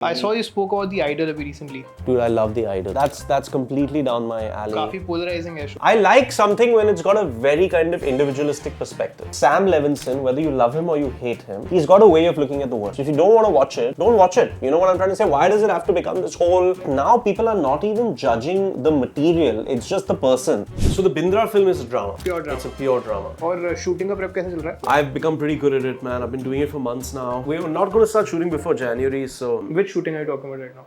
I saw you spoke about The Idol very recently. Dude, I love The Idol. That's completely down my alley. काफी polarizing है show. I like something when it's got a very kind of individualistic perspective. Sam Levinson, whether you love him or you hate him, he's got a way of looking at the world. So if you don't want to watch it, don't watch it. You know what I'm trying to say? Why does it have to become this whole... Now people are not even judging the material, it's just the person. So the Bindra film is a drama. Pure drama. It's a pure drama. और shooting का prep कैसे चल रहा है? I've become pretty good at it, man. I've been doing it for months now. We're not going to start shooting before January, so... Which shooting are you talking about right now?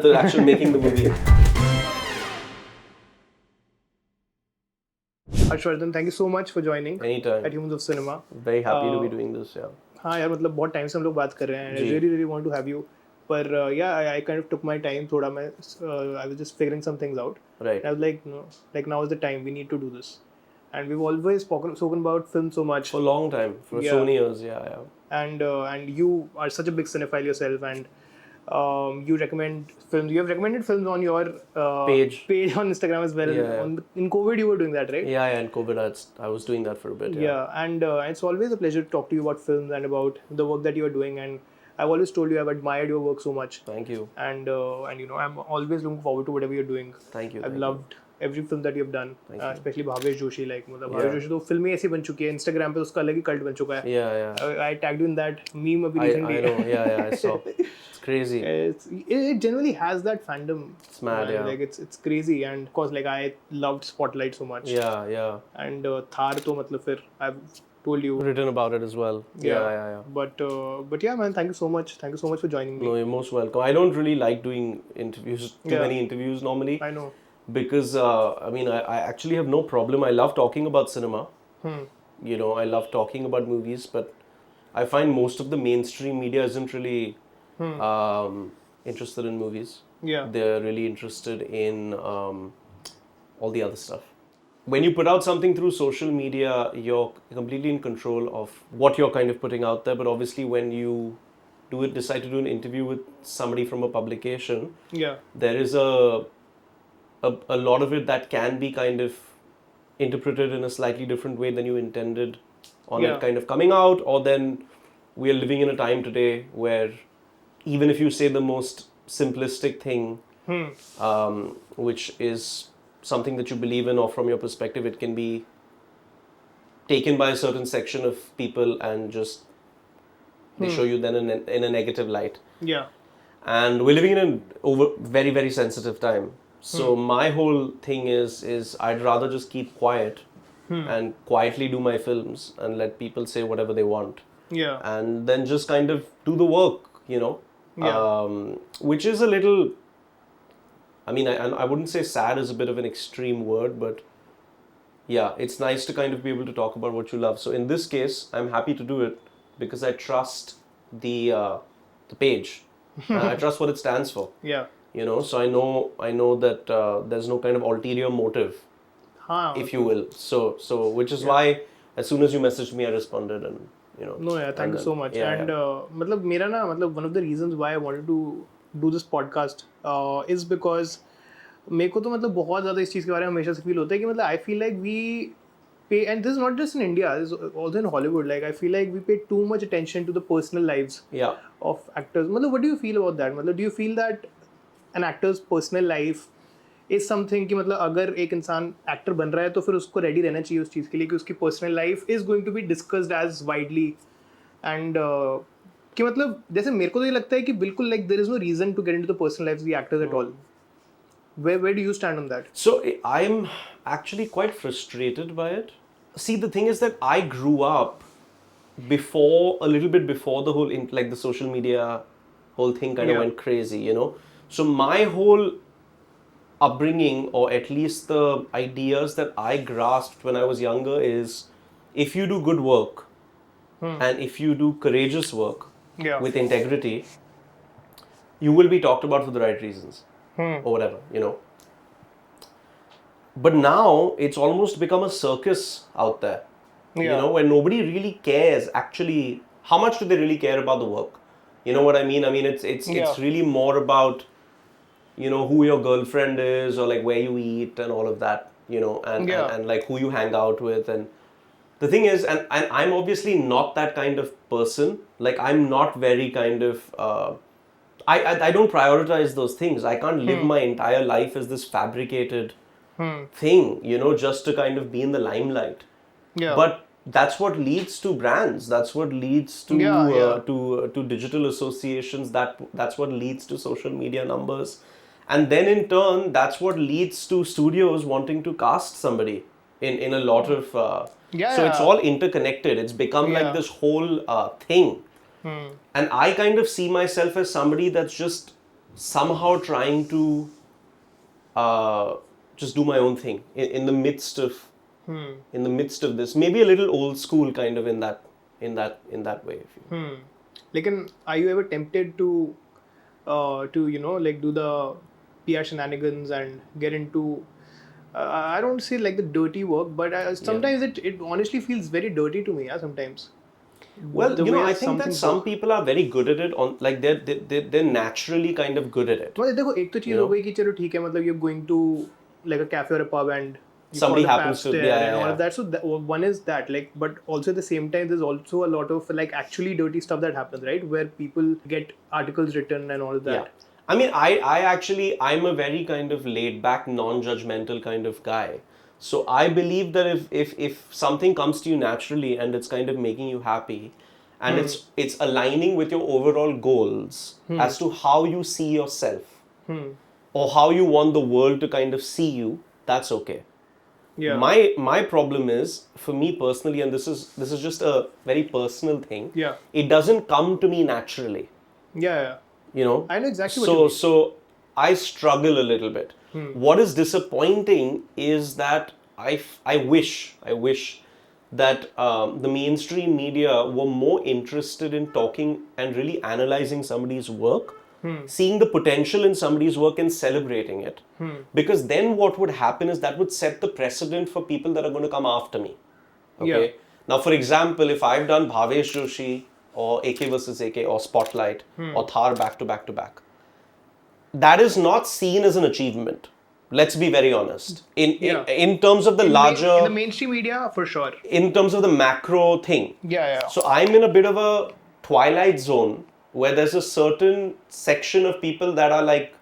The actual making the movie. Harshvardhan, thank you so much for joining Anytime. at Humans of Cinema. Very happy to be doing this, yeah. हाँ यार मतलब बहुत time से हम लोग बात कर रहे हैं. I really want to have you. पर yeah, I kind of took my time. थोड़ा मैं I was just figuring some things out. Right. I was like, no, like now is the time. We need to do this. And we've always spoken about film so much. For a long time, for so many years, yeah. And you are such a big cinephile yourself, and you recommend films. You have recommended films on your Page on Instagram as well. Yeah. In COVID, you were doing that, right? Yeah, in COVID, I was doing that for a bit. Yeah, and it's always a pleasure to talk to you about films and about the work that you are doing. And I've always told you I've admired your work so much. Thank you. And you know, I'm always looking forward to whatever you're doing. Thank you. I've loved every film that you've done, especially Bhavesh Joshi. Like, Bhavesh Joshi तो film ही ऐसी बन चुकी है. Instagram पे उसका अलग ही cult बन चुका है. Yeah. I tagged you in that meme अभी recently. I know. Yeah, I saw. It's crazy. It generally has that fandom. It's mad, yeah. Like it's crazy, and of course, like I loved Spotlight so much. Yeah. And Thar तो मतलब फिर I've told you. Written about it as well. Yeah. But yeah, man, thank you so much. Thank you so much for joining me. No, you're most welcome. I don't really like doing interviews, too many interviews normally. I know. Because, I mean, I actually have no problem. I love talking about cinema. You know, I love talking about movies, but I find most of the mainstream media isn't really interested in movies. Yeah. They're really interested in all the other stuff. When you put out something through social media, you're completely in control of what you're kind of putting out there. But obviously, when you decide to do an interview with somebody from a publication, there is a lot of it that can be kind of interpreted in a slightly different way than you intended on it kind of coming out. Or then we are living in a time today where even if you say the most simplistic thing, which is something that you believe in or from your perspective, it can be taken by a certain section of people and just they show you then in a negative light. Yeah. And we're living in a very, very sensitive time. So my whole thing is I'd rather just keep quiet and quietly do my films and let people say whatever they want. Yeah. And then just kind of do the work, you know. Yeah. Which is a little, I mean, I wouldn't say sad is a bit of an extreme word, but yeah, it's nice to kind of be able to talk about what you love. So in this case, I'm happy to do it because I trust the page. I trust what it stands for. Yeah. You know, so I know that there's no kind of ulterior motive, if you will. So which is why as soon as you messaged me, I responded and, you know. No, yeah, thank you so much. And मतलब मेरा ना मतलब one of the reasons why I wanted to do this podcast is because मेरे को तो मतलब बहुत ज़्यादा इस चीज़ के बारे में हमेशा से feel होता है कि मतलब I feel like we pay, and this is not just in India, this is also in Hollywood, like I feel like we pay too much attention to the personal lives of actors. मतलब what do you feel about that? मतलब do you feel that an actor's personal life is something कि मतलब अगर एक इंसान actor बन रहा है तो फिर उसको रेडी रहना चाहिए उस चीज़ के लिए कि उसकी personal life is going to be discussed as widely and कि मतलब जैसे मेरे को तो ये लगता है कि बिल्कुल like there is no reason to get into the personal life of the actors at all. Where do you stand on that? So I'm actually quite frustrated by it. See, the thing is that I grew up a little bit before the whole like the social media whole thing kind of went crazy, you know. So my whole upbringing, or at least the ideas that I grasped when I was younger, is if you do good work and if you do courageous work with integrity, you will be talked about for the right reasons or whatever, you know. But now it's almost become a circus out there, you know, where nobody really cares actually. How much do they really care about the work? You know what I mean? I mean, it's really more about, you know, who your girlfriend is or like where you eat and all of that, you know, and like who you hang out with. And the thing is, and I'm obviously not that kind of person. Like I'm not very kind of, I don't prioritize those things. I can't live my entire life as this fabricated thing, you know, just to kind of be in the limelight. Yeah. But that's what leads to brands. That's what leads to to digital associations. That's what leads to social media numbers, and then in turn, that's what leads to studios wanting to cast somebody in a lot of. So it's all interconnected. It's become like this whole thing, and I kind of see myself as somebody that's just somehow trying to just do my own thing in the midst of. In the midst of this, maybe a little old school kind of in that way. If you Like, are you ever tempted to you know, like, do the PR shenanigans and get into I don't say like the dirty work, but sometimes it honestly feels very dirty to me. Yeah, sometimes. Well, you know, I think that some people are very good at it. On like they're naturally kind of good at it. मतलब देखो एक तो चीज हो गई कि चलो ठीक है, मतलब you're going to like a cafe or a pub and somebody happens to and all of that. So one is that, like, but also at the same time there's also a lot of like actually dirty stuff that happens, right, where people get articles written and all of that. Yeah. I mean, I actually, I'm a very kind of laid back, non-judgmental kind of guy. So I believe that if something comes to you naturally and it's kind of making you happy and it's aligning with your overall goals as to how you see yourself or how you want the world to kind of see you, that's okay. Yeah. My problem is, for me personally, and this is just a very personal thing. Yeah. It doesn't come to me naturally. Yeah. You know? I know exactly what you mean. So I struggle a little bit. What is disappointing is that I wish that the mainstream media were more interested in talking and really analyzing somebody's work, seeing the potential in somebody's work and celebrating it. Because then what would happen is that would set the precedent for people that are going to come after me. Okay. Yeah. Now, for example, if I've done Bhavesh Joshi or AK versus AK or Spotlight or Thar back to back to back, that is not seen as an achievement. Let's be very honest. In terms of the larger... in the mainstream media, for sure. In terms of the macro thing. Yeah. So I'm in a bit of a twilight zone where there's a certain section of people that are like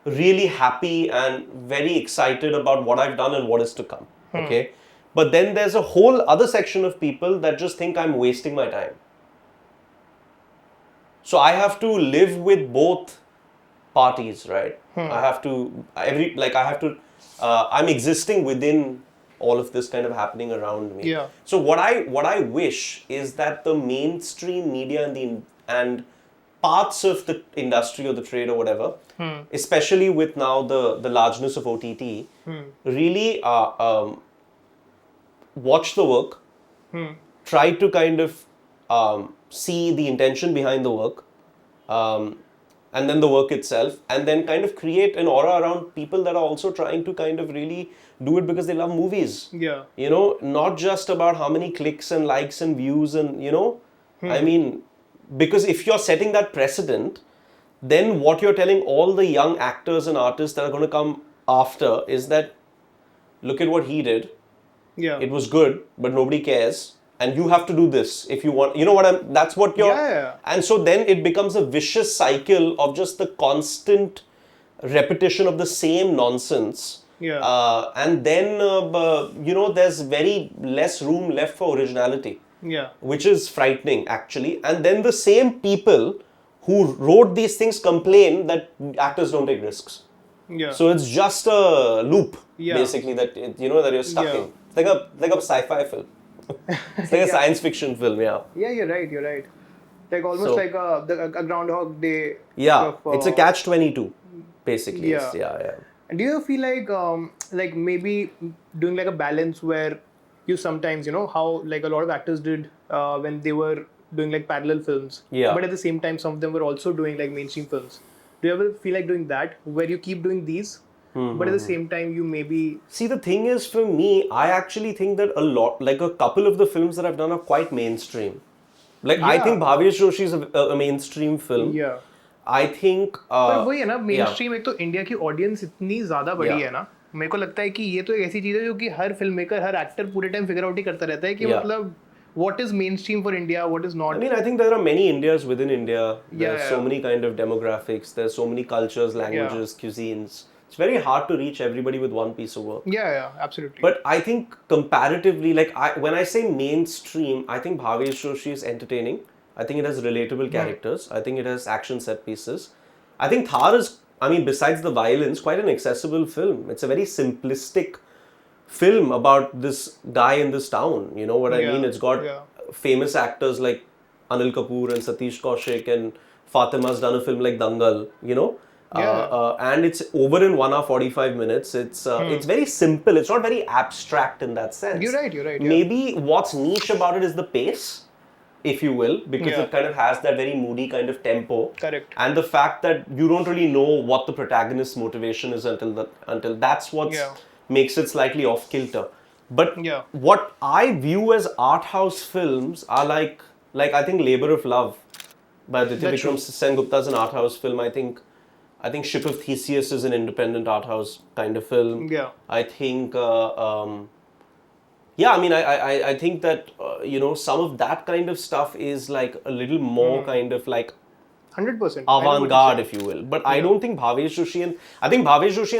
really happy and very excited about what I've done and what is to come. Okay. But then there's a whole other section of people that just think I'm wasting my time. So I have to live with both parties, right? I have to, I'm existing within all of this kind of happening around me. Yeah. So what I wish is that the mainstream media and parts of the industry or the trade or whatever, especially with now the largeness of OTT, really watch the work, try to kind of see the intention behind the work, and then the work itself, and then kind of create an aura around people that are also trying to kind of really do it because they love movies. Yeah. You know, not just about how many clicks and likes and views and, you know, I mean, because if you're setting that precedent, then what you're telling all the young actors and artists that are going to come after is that, look at what he did. Yeah. It was good, but nobody cares. And you have to do this if you want, you know what that's what you're, and so then it becomes a vicious cycle of just the constant repetition of the same nonsense. Yeah. And then, you know, there's very less room left for originality. Yeah. Which is frightening, actually. And then the same people who wrote these things complain that actors don't take risks. Yeah. So it's just a loop, basically, that, you know, that you're stuck in. It's like a sci-fi film. It's like a science fiction film, Yeah, you're right. Like almost like a Groundhog Day. Yeah, it's a catch-22, basically. Yeah. And do you feel like maybe doing like a balance where you sometimes, you know, how like a lot of actors did when they were doing like parallel films. Yeah. But at the same time, some of them were also doing like mainstream films. Do you ever feel like doing that, where you keep doing these, but at the same time you maybe... See, the thing is, for me, I actually think that a couple of the films that I've done are quite mainstream. Like, I think Bhavesh Joshi is a mainstream film. Yeah. I think... पर वही है ना, mainstream एक तो India की audience इतनी ज़्यादा बड़ी है ना, मेरे को लगता है कि ये तो एक ऐसी चीज़ है जो कि हर फिल्म मेकर, हर एक्टर पूरे टाइम फिगर आउट ही करता रहता है कि मतलब what is mainstream for India, what is not. I mean, I think there are many Indias within India. There's Yeah, so yeah. many kind of demographics. There's so many cultures, languages, cuisines. It's very hard to reach everybody with one piece of work. Yeah, absolutely. But I think comparatively, like when I say mainstream, I think Bhavesh Joshi is entertaining. I think it has relatable characters. I think it has action set pieces. I think Thar is, I mean, besides the violence, quite an accessible film. It's a very simplistic film about this guy in this town. You know what I mean? It's got famous actors like Anil Kapoor and Satish Kaushik, and Fatima's done a film like Dangal, you know? And it's over in 1 hour 45 minutes. It's very simple. It's not very abstract in that sense. You're right. Yeah. Maybe what's niche about it is the pace, if you will, because it kind of has that very moody kind of tempo. Correct. And the fact that you don't really know what the protagonist's motivation is until that's what makes it slightly off kilter. But what I view as art house films are like I think Labour of Love by Aditya Vikram Sengupta is an art house film. I think Ship of Theseus is an independent art house kind of film. Yeah. I think I mean, I think that you know, some of that kind of stuff is like a little more kind of like 100% avant-garde, if you will. But I don't think Bhavesh Joshi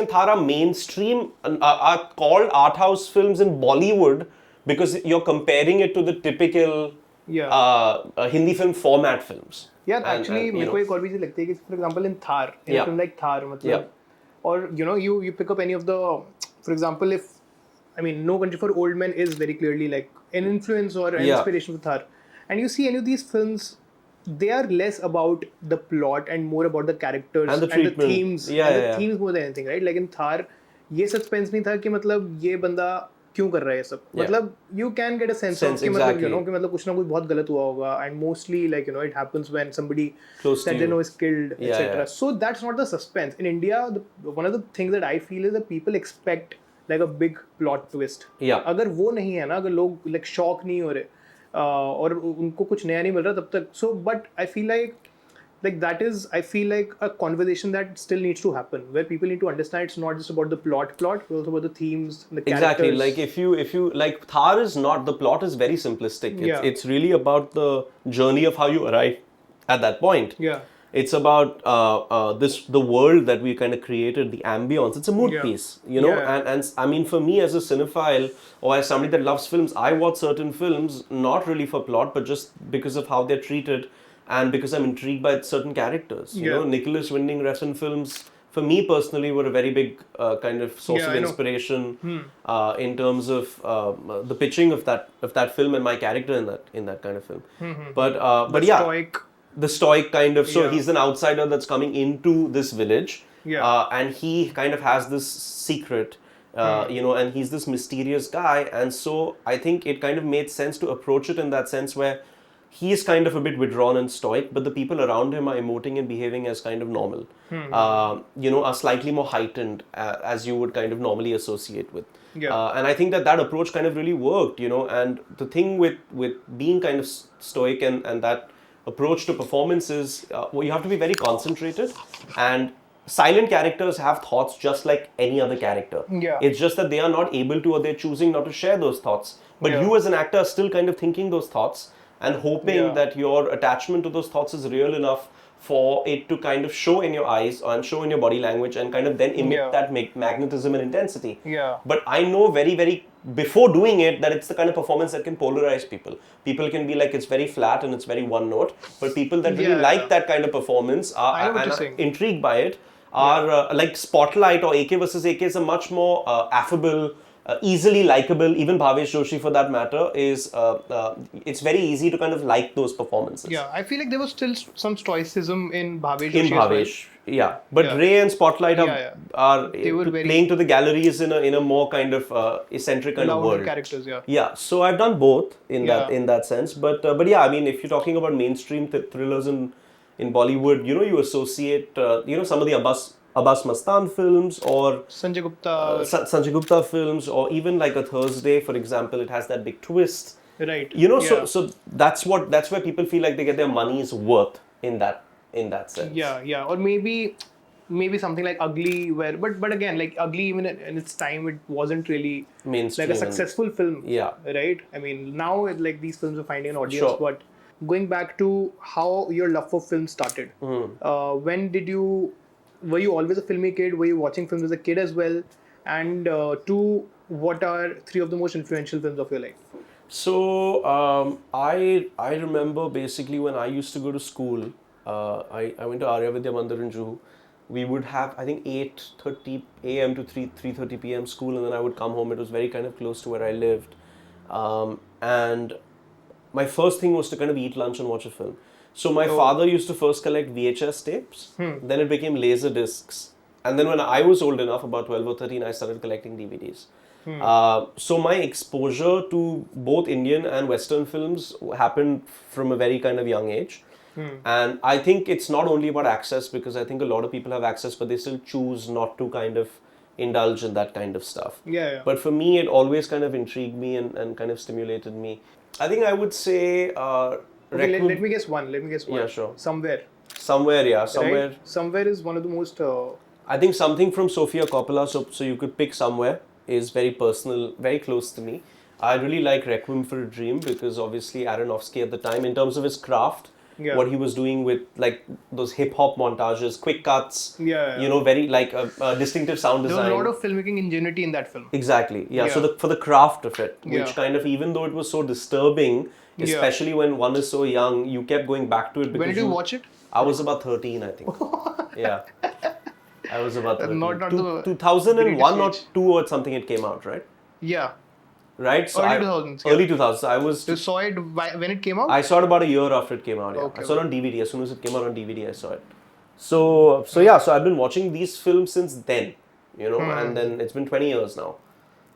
and Thar are mainstream, are called art house films in Bollywood because you're comparing it to the typical Hindi film format films. Yeah, actually, मेरे को एक और भी चीज़ लगती है कि, for example, in Thar, in a film like Thar, मतलब, or you know, you pick up any of the, for example, if I mean, No Country for Old Men is very clearly like an influence or an inspiration for Thar, and you see any of these films, they are less about the plot and more about the characters and the themes, themes more than anything, right? Like in Thar, ये suspense नहीं था कि मतलब ये बंदा क्यों कर रहा है ये सब, मतलब you can get a sense of कि मतलब you know कि मतलब कुछ ना कुछ बहुत गलत हुआ होगा, and mostly like you know it happens when somebody that they know is killed, etc. So that's not the suspense. In India, one of the things that I feel is that people expect like a big plot twist. अगर वो नहीं है ना, अगर लोग like shock नहीं हो रहे और उनको कुछ नया नहीं मिल रहा तब तक, so but I feel like that is, I feel like a conversation that still needs to happen, where people need to understand it's not just about the plot, but also about the themes, the characters. Exactly. Like if you like, Thar is not, the plot is very simplistic. It's really about the journey of how you arrive at that point. It's about the world that we kind of created, the ambience. It's a mood piece, you know. And I mean, for me as a cinephile or as somebody that loves films, I watch certain films not really for plot, but just because of how they're treated. And because I'm intrigued by certain characters, you know, Nicholas Winding Refn films, for me personally, were a very big kind of source of inspiration in terms of the pitching of that film and my character in that kind of film. But the stoic kind of. So he's an outsider that's coming into this village, and he kind of has this secret. You know, and he's this mysterious guy, and so I think it kind of made sense to approach it in that sense where he is kind of a bit withdrawn and stoic, but the people around him are emoting and behaving as kind of normal. You know, are slightly more heightened as you would kind of normally associate with. And I think that approach kind of really worked, you know. And the thing with being kind of stoic and that approach to performance is well, you have to be very concentrated, and silent characters have thoughts just like any other character. It's just that they are not able to, or they're choosing not to share those thoughts. But you as an actor are still kind of thinking those thoughts and hoping that your attachment to those thoughts is real enough for it to kind of show in your eyes and show in your body language and kind of then emit that magnetism and intensity. But I know very, very before doing it that it's the kind of performance that can polarize people. People can be like, it's very flat and it's very one note, but people that really like that kind of performance are intrigued by it are like Spotlight or AK versus AK is a much more affable, easily likable, even Bhavesh Joshi for that matter, is it's very easy to kind of like those performances. I feel like there was still some stoicism in Bhavesh Joshi. But Ray and Spotlight are playing to the galleries in a more kind of eccentric kind of world. Characters, so I've done both in that sense. But yeah, I mean, if you're talking about mainstream thrillers in Bollywood, you know, you associate you know, some of the Abbas Mastan films or Sanjay Gupta films, or even like a Thursday, for example, it has that big twist. Right. You know, so that's where people feel like they get their money's worth in that sense. Or maybe maybe something like Ugly, where but again, like Ugly, even in its time, it wasn't really Mainstream like a and- successful film. Yeah. Right. I mean, now like these films are finding an audience, Sure. but going back to how your love for film started, when did you? Were you always a filmy kid? Were you watching films as a kid as well? And two, what are three of the most influential films of your life? So I remember basically when I used to go to school, I went to Arya Vidya Mandir in Juhu. We would have I think 8:30 a.m. to 3:30 p.m. school, and then I would come home. It was very kind of close to where I lived, and my first thing was to kind of eat lunch and watch a film. So my father used to first collect VHS tapes, then it became laser discs, and then when I was old enough, about 12 or 13, I started collecting DVDs. So my exposure to both Indian and Western films happened from a very kind of young age. And I think it's not only about access, because I think a lot of people have access, but they still choose not to kind of indulge in that kind of stuff. Yeah. But for me, it always kind of intrigued me and kind of stimulated me. I think I would say... Okay, let me guess one. Yeah, sure. Somewhere. Somewhere, yeah. Somewhere. Right? Somewhere is one of the most... I think something from Sofia Coppola, so you could pick Somewhere, is very personal, very close to me. I really like Requiem for a Dream, because obviously Aronofsky at the time, in terms of his craft, what he was doing with like those hip hop montages, quick cuts, you know, very like a distinctive sound design. There was a lot of filmmaking ingenuity in that film. Exactly, yeah. So for the craft of it, which kind of, even though it was so disturbing, especially when one is so young, you kept going back to it. Because When did you watch it? I was about 13, I think. Yeah. I was about 13. Not the 2001 or greatest 2 or something it came out, right? Yeah. Right? So Early 2000s. Early 2000s. I was... You saw it when it came out? I saw it about a year after it came out, yeah. Okay, I saw it on DVD. As soon as it came out on DVD, I saw it. So yeah, so I've been watching these films since then, you know, and then it's been 20 years now.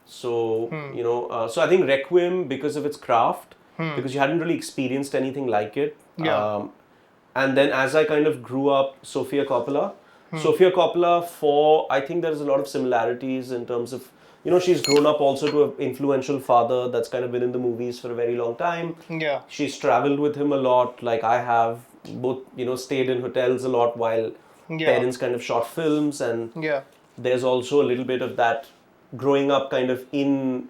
So, you know, so I think Requiem, because of its craft, because you hadn't really experienced anything like it. Yeah. And then as I kind of grew up, Sofia Coppola, I think there's a lot of similarities in terms of, you know, she's grown up also to an influential father that's kind of been in the movies for a very long time. Yeah. She's traveled with him a lot, like I have, both, you know, stayed in hotels a lot while parents kind of shot films, and there's also a little bit of that growing up kind of in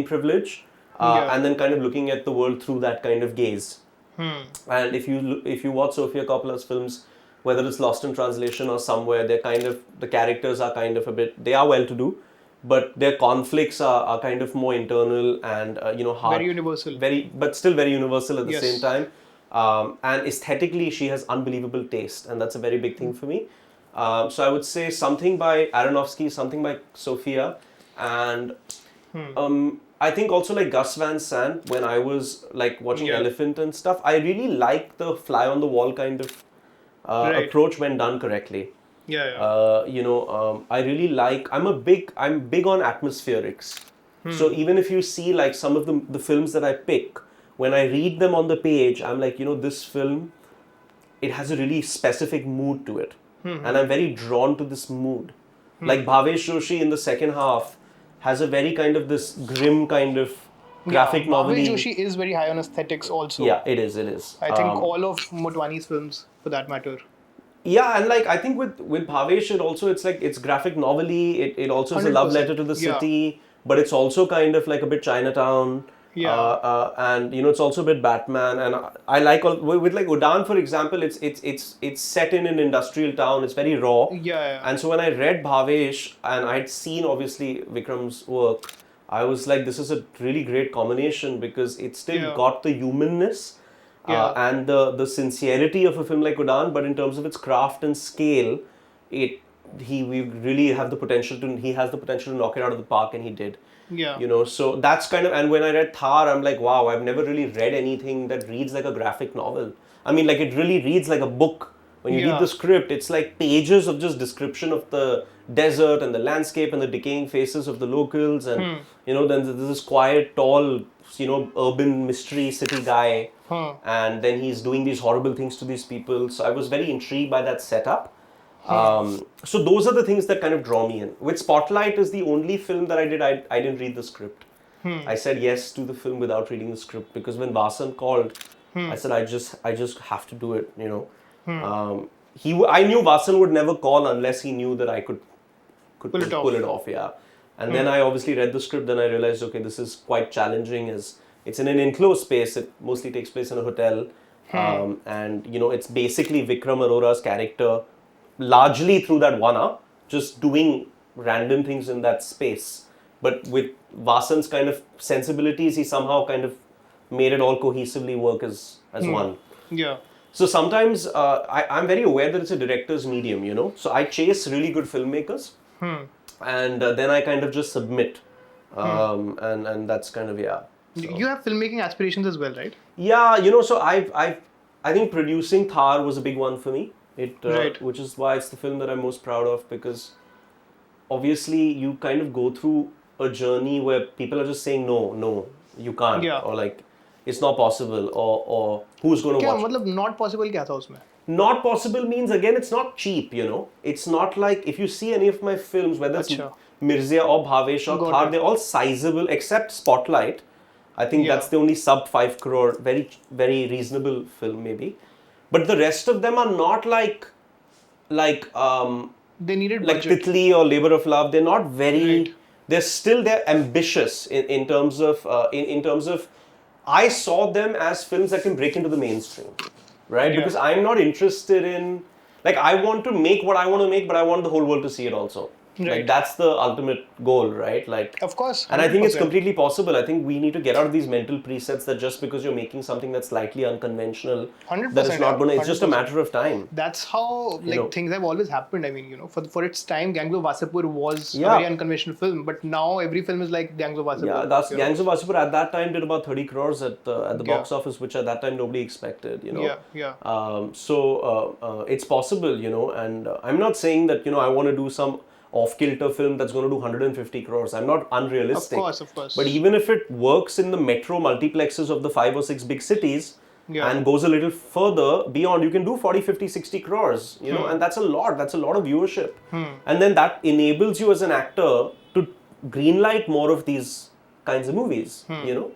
privilege, and then kind of looking at the world through that kind of gaze. And if you watch Sofia Coppola's films, whether it's Lost in Translation or Somewhere, they're kind of, the characters are kind of a bit, they are well to do, but their conflicts are kind of more internal and you know, hard, very universal, but still very universal at the same time. And aesthetically, she has unbelievable taste, and that's a very big thing for me. So I would say something by Aronofsky, something by Sofia, and I think also like Gus Van Sant, when I was like watching Elephant and stuff, I really like the fly on the wall kind of approach when done correctly. You know, I really like, I'm big on atmospherics. So even if you see like some of the films that I pick, when I read them on the page, I'm like, you know, this film, it has a really specific mood to it. And I'm very drawn to this mood. Like Bhavesh Joshi in the second half has a very kind of this grim kind of graphic novel. Bhavesh Joshi is very high on aesthetics also. Yeah, it is. I think all of Motwani's films, for that matter. Yeah, and like I think with Bhavesh, it's like, it's graphic novelly. It also is a love letter to the city, but it's also kind of like a bit Chinatown. And you know, it's also a bit Batman, and I like with like Udaan, for example, it's set in an industrial town. It's very raw. And so when I read Bhavesh and I'd seen obviously Vikram's work, I was like, this is a really great combination, because it still got the humanness and the sincerity of a film like Udaan, but in terms of its craft and scale, we really have the potential to. He has the potential to knock it out of the park, and he did. You know, so that's kind of, and when I read Thar, I'm like, wow, I've never really read anything that reads like a graphic novel. I mean, like, it really reads like a book. When you read the script, it's like pages of just description of the desert and the landscape and the decaying faces of the locals, and you know, then there's this quiet, tall, you know, urban mystery city guy, and then he's doing these horrible things to these people. So I was very intrigued by that setup. So those are the things that kind of draw me in. With Spotlight is the only film that I didn't read the script. I said yes to the film without reading the script, because when Vasan called, I said I just have to do it, you know. I knew Vasan would never call unless he knew that I could Pull it off, yeah. And then I obviously read the script, then I realized, okay, this is quite challenging as it's in an enclosed space, it mostly takes place in a hotel. And it's basically Vikram Arora's character largely through that 1 hour, just doing random things in that space. But with Vasan's kind of sensibilities, he somehow kind of made it all cohesively work as one. Yeah. So sometimes I'm very aware that it's a director's medium, So I chase really good filmmakers, and then I kind of just submit, and that's kind of So. You have filmmaking aspirations as well, right? Yeah, so I think producing Thar was a big one for me. Right. Which is why it's the film that I'm most proud of, because obviously you kind of go through a journey where people are just saying no, you can't, or like it's not possible, or who's going to watch? मतलब not possible क्या था उसमें? Not possible means, again, it's not cheap, It's not like, if you see any of my films, whether it's Mirziya or Bhavesh or Thar, they're all sizable, except Spotlight. I think that's the only sub 5 crore, very, very reasonable film maybe. But the rest of them are not like they needed like budget. Titli or Labor of Love. They're not very, they're ambitious in terms of, in terms of, I saw them as films that can break into the mainstream. Right? Because I'm not interested in, like, I want to make what I want to make, but I want the whole world to see it also. Right. Like, that's the ultimate goal, right? Like, of course. 100%. And I think it's completely possible. I think we need to get out of these mental presets that just because you're making something that's slightly unconventional, 100%, that it's not going to, it's 100%. just a matter of time. That's how things have always happened. I mean, for its time, Gangs of Wasseypur was a very unconventional film, but now every film is like Gangs of Wasseypur. Yeah, that's Gangs of Wasseypur at that time did about 30 crores at the box office, which at that time nobody expected, So it's possible, and I'm not saying that, I want to do some off-kilter film that's going to do 150 crores. I'm not unrealistic. Of course. But even if it works in the metro multiplexes of the 5 or 6 big cities and goes a little further beyond, you can do 40, 50, 60 crores, and that's a lot. That's a lot of viewership. And then that enables you as an actor to greenlight more of these kinds of movies,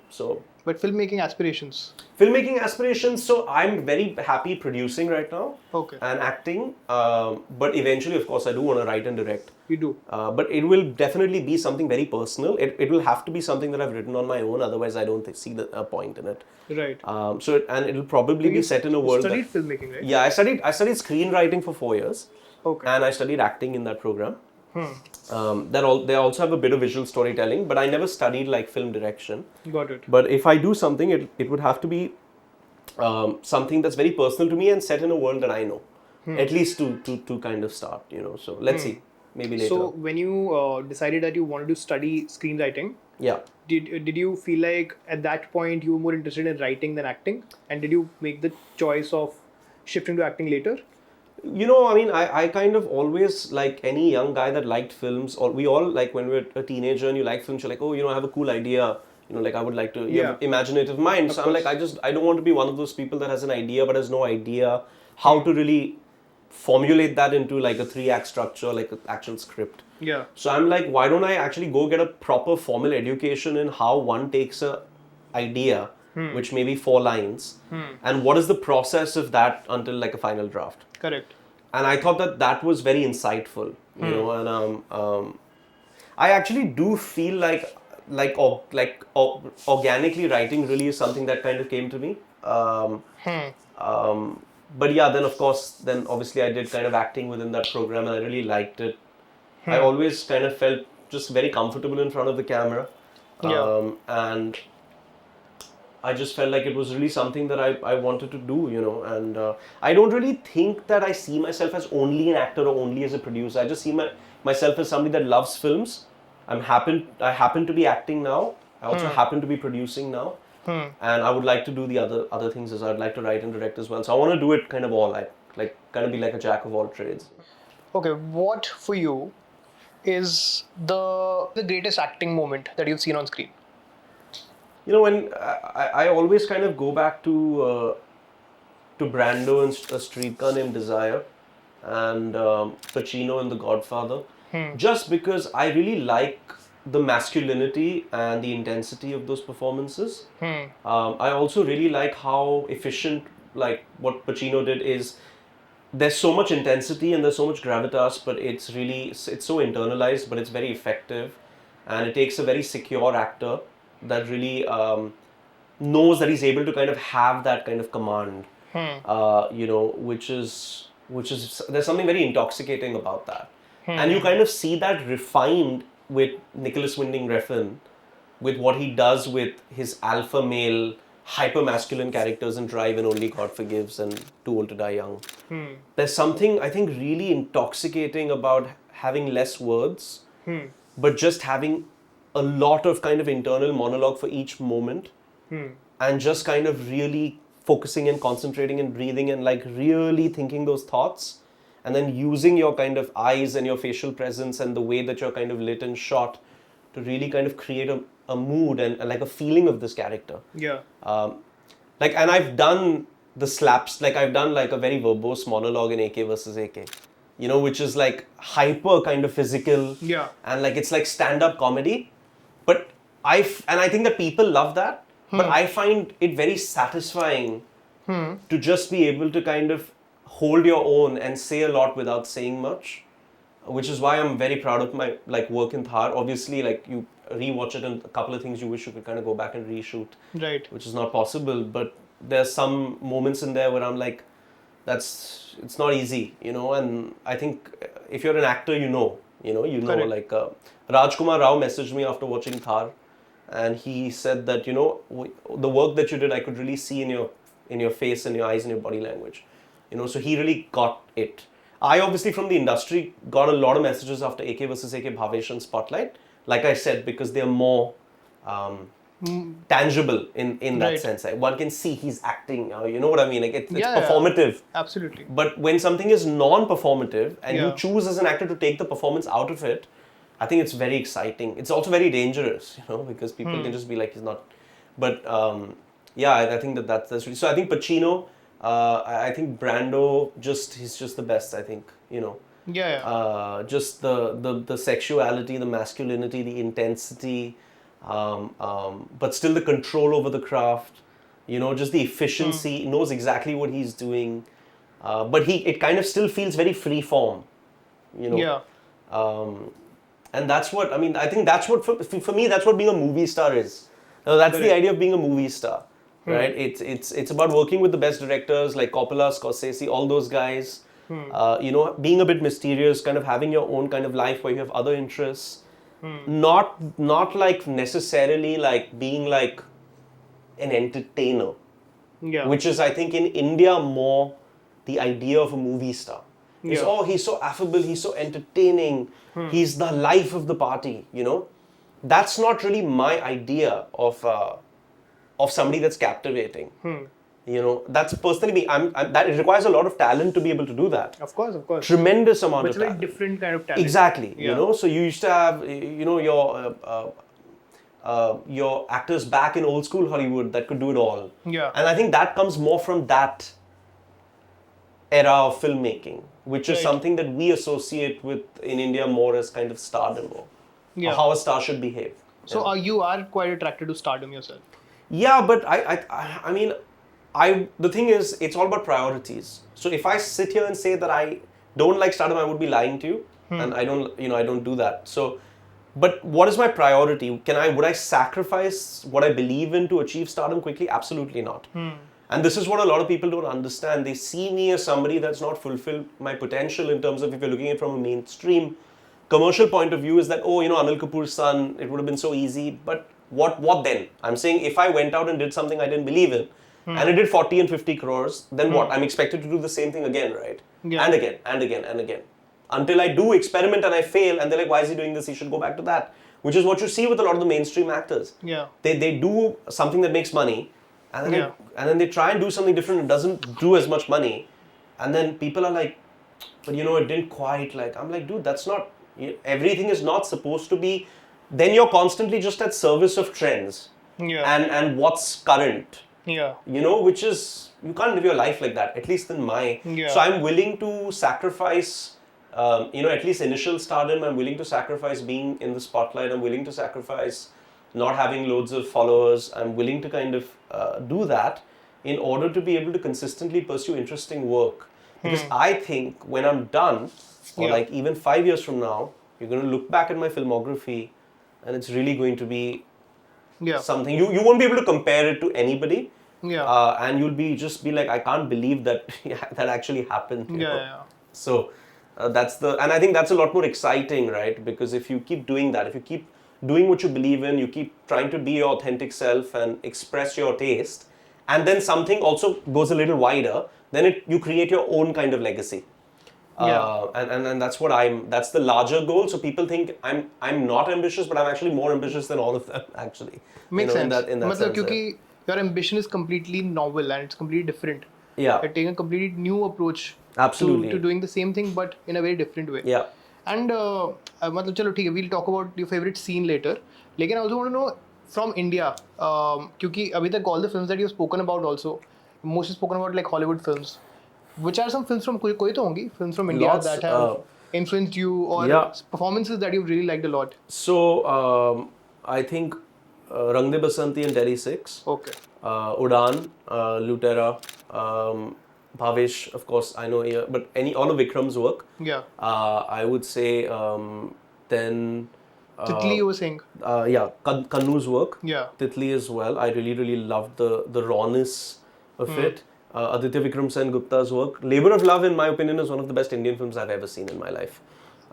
so. But filmmaking aspirations? Filmmaking aspirations, so I'm very happy producing right now and acting, but eventually, of course, I do want to write and direct. You do? But it will definitely be something very personal. It will have to be something that I've written on my own, otherwise I don't see the point in it. Right. And it'll probably be set in a world. You studied filmmaking, right? Yeah, I studied screenwriting for 4 years. And I studied acting in that program. They also have a bit of visual storytelling, but I never studied like film direction. Got it. But if I do something, it would have to be something that's very personal to me and set in a world that I know, at least to kind of start, So let's see, maybe later. So when you decided that you wanted to study screenwriting, did you feel like at that point you were more interested in writing than acting, and did you make the choice of shifting to acting later? I mean, I kind of always, like any young guy that liked films, or we all, like when we're a teenager and you like films, you're like, oh, I have a cool idea, like I would like to, you have imaginative mind. So I'm like, I don't want to be one of those people that has an idea but has no idea how to really formulate that into like a 3-act structure, like an actual script. Yeah. So I'm like, why don't I actually go get a proper formal education in how one takes a idea, which may be 4 lines, and what is the process of that until like a final draft. Correct. And I thought that was very insightful, and I actually do feel like organically writing really is something that kind of came to me. But yeah, then of course, obviously I did kind of acting within that program, and I really liked it. I always kind of felt just very comfortable in front of the camera, and I just felt like it was really something that I wanted to do, and I don't really think that I see myself as only an actor or only as a producer. I just see myself as somebody that loves films. I happen to be acting now. I also happen to be producing now, and I would like to do the other things as I'd like to write and direct as well. So I want to do it kind of all, like kind of be like a jack of all trades. Okay, what for you is the greatest acting moment that you've seen on screen? When I always kind of go back to Brando and A Streetcar Named Desire, and Pacino in The Godfather, just because I really like the masculinity and the intensity of those performances. I also really like how efficient, like what Pacino did is, there's so much intensity and there's so much gravitas, but it's so internalized, but it's very effective, and it takes a very secure actor that really knows that he's able to kind of have that kind of command, which is there's something very intoxicating about that, and you kind of see that refined with Nicholas Winding Refn, with what he does with his alpha male hyper masculine characters in Drive and Only God Forgives and Too Old to Die Young. There's something I think really intoxicating about having less words, but just having a lot of kind of internal monologue for each moment, and just kind of really focusing and concentrating and breathing and like really thinking those thoughts, and then using your kind of eyes and your facial presence and the way that you're kind of lit and shot to really kind of create a mood and like a feeling of this character. Yeah. And I've done the slaps, like I've done like a very verbose monologue in AK versus AK, which is like hyper kind of physical. Yeah. And like it's like stand-up comedy. But I think that people love that. But I find it very satisfying to just be able to kind of hold your own and say a lot without saying much, which is why I'm very proud of my like work in Thar. Obviously, like you rewatch it and a couple of things you wish you could kind of go back and reshoot, Right. which is not possible. But there's some moments in there where I'm like, it's not easy, and I think if you're an actor, Correct. like Rajkumar Rao messaged me after watching Thar, and he said that the work that you did, I could really see in your face and your eyes and your body language, so he really got it. I obviously from the industry got a lot of messages after AK versus AK, Bhavesh and Spotlight, like I said, because they're more tangible in that Right. sense. One can see he's acting, you know what I mean? Like it's Yeah, performative. Absolutely. But when something is non-performative and you Yeah. choose as an actor to take the performance out of it, I think it's very exciting. It's also very dangerous, because people can just be like, he's not. But I think that's really. So I think Pacino, I think Brando, he's just the best. I think Yeah. just the sexuality, the masculinity, the intensity, but still the control over the craft. Just the efficiency. He knows exactly what he's doing, but it kind of still feels very free form. Yeah. And that's what I think that's what for me that's what being a movie star is. That's the idea of being a movie star, right? It's about working with the best directors like Coppola, Scorsese, all those guys. Being a bit mysterious, kind of having your own kind of life where you have other interests. Not like necessarily like being like an entertainer, Yeah. which is I think in India more the idea of a movie star. It's, Yeah. he's so affable, he's so entertaining, he's the life of the party, That's not really my idea of somebody that's captivating. That's personally me. That it requires a lot of talent to be able to do that. Of course. Tremendous amount But it's of a very talent. different kind of talent. Exactly. Yeah. So you used to have, your actors back in old school Hollywood that could do it all. Yeah. And I think that comes more from that era of filmmaking, which is Right. something that we associate with in India more as kind of stardom or Yeah. how a star should behave. So you are quite attracted to stardom yourself. Yeah, but I mean, the thing is, it's all about priorities. So if I sit here and say that I don't like stardom, I would be lying to you, and I don't do that. So, but what is my priority? Would I sacrifice what I believe in to achieve stardom quickly? Absolutely not. And this is what a lot of people don't understand. They see me as somebody that's not fulfilled my potential in terms of if you're looking at it from a mainstream commercial point of view is that, Anil Kapoor's son, it would have been so easy. But what then? I'm saying if I went out and did something I didn't believe in, and it did 40 and 50 crores, then what? I'm expected to do the same thing again, right? Yeah. And again, and again, and again. Until I do experiment and I fail, and they're like, why is he doing this? He should go back to that. Which is what you see with a lot of the mainstream actors. Yeah. They do something that makes money, and then they try and do something different and doesn't do as much money. And then people are like, but it didn't quite like, I'm like, dude, that's not, everything is not supposed to be, then you're constantly just at service of trends. Yeah. And what's current. Yeah. Which is, you can't live your life like that, at least in my. Yeah. So I'm willing to sacrifice, at least initial stardom. I'm willing to sacrifice being in the spotlight. I'm willing to sacrifice not having loads of followers. I'm willing to kind of do that in order to be able to consistently pursue interesting work. Because I think when I'm done, or like even 5 years from now, you're going to look back at my filmography and it's really going to be something. You won't be able to compare it to anybody. And you'll just be like, I can't believe that that actually happened. You know? So and I think that's a lot more exciting, right? Because if you keep doing that, if you keep doing what you believe in, you keep trying to be your authentic self and express your taste, and then something also goes a little wider, then you create your own kind of legacy. And that's that's the larger goal. So people think I'm not ambitious, but I'm actually more ambitious than all of them, actually. Makes sense. In that sense. Because your ambition is completely novel and it's completely different. You're taking a completely new approach to doing the same thing, but in a very different way. And we'll talk about your favorite scene later. Like, I also want to know from India, because all the films that you've spoken about also, mostly spoken about like Hollywood films. Which are some films from films from India that have influenced you, or performances that you've really liked a lot? So I think Rang De Basanti and Delhi 6. Okay. Udaan, Lutera, Bhavesh, of course, I know here, but all of Vikram's work. I would say then. Titli, you were saying? Kannu's work. Titli as well. I really, really loved the rawness of it. Aditya Vikram Sengupta's work. Labour of Love, in my opinion, is one of the best Indian films I've ever seen in my life.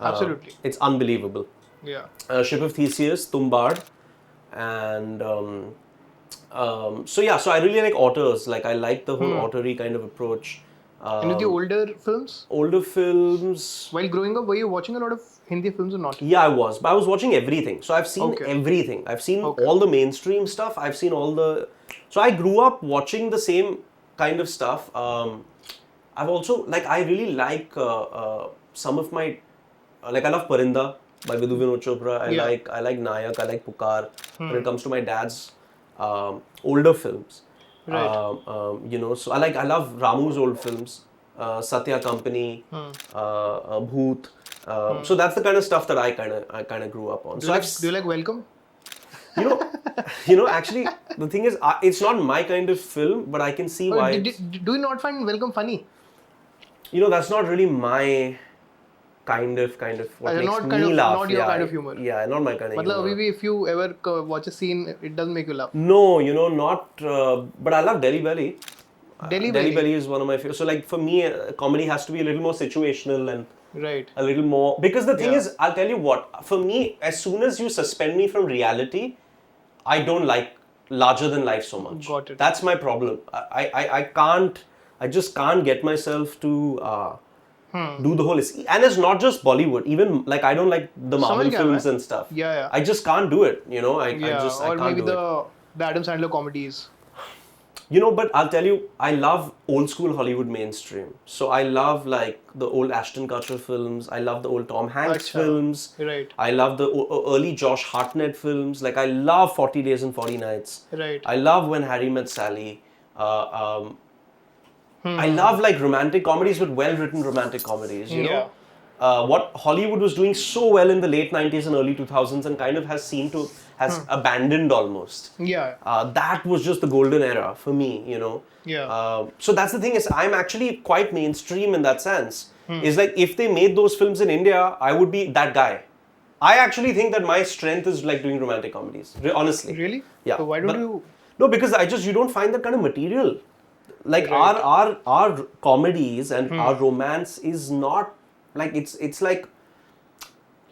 Absolutely. It's unbelievable. Ship of Theseus, Tumbad, and so I really like authors. Like, I like the whole author-y kind of approach. And with the older films? Older films. While growing up, were you watching a lot of Hindi films or not? Yeah, I was. But I was watching everything. So I've seen everything. I've seen all the mainstream stuff. I've seen all the... So I grew up watching the same kind of stuff. I've also... Like, I really like some of my... Like, I love Parinda by Vidhu Vinod Chopra. I like Nayak. I like Pukar. When it comes to my dad's older films. So I love Ramu's old films, Satya Company, Bhoot. So that's the kind of stuff that I kind of grew up on. Do you like Welcome? Actually, the thing is, it's not my kind of film, but I can see why. Do you not find Welcome funny? That's not really my kind of what makes me laugh. Not your kind of humor. Yeah, not my kind of humor. Maybe if you ever watch a scene, it doesn't make you laugh. No, not. But I love Delhi Belly. Delhi Belly is one of my favorites. So, like, for me, comedy has to be a little more situational and a little more. Because the thing is, I'll tell you what. For me, as soon as you suspend me from reality, I don't like larger than life so much. Got it. That's my problem. I just can't get myself to. Do the whole... And it's not just Bollywood. Even, like, I don't like the Marvel films and stuff. I just can't do it, I can't maybe do it. The Adam Sandler comedies. But I'll tell you, I love old school Hollywood mainstream. So I love, like, the old Ashton Kutcher films. I love the old Tom Hanks films. I love the early Josh Hartnett films. Like, I love 40 Days and 40 Nights. I love When Harry Met Sally. I love, like, romantic comedies, but well-written romantic comedies, you know? What Hollywood was doing so well in the late 90s and early 2000s and kind of has abandoned almost. That was just the golden era for me, So that's the thing is, I'm actually quite mainstream in that sense. It's like, if they made those films in India, I would be that guy. I actually think that my strength is, like, doing romantic comedies, honestly. Really? Yeah. So why don't you... No, because you don't find that kind of material. Like, our comedies and our romance is not like it's like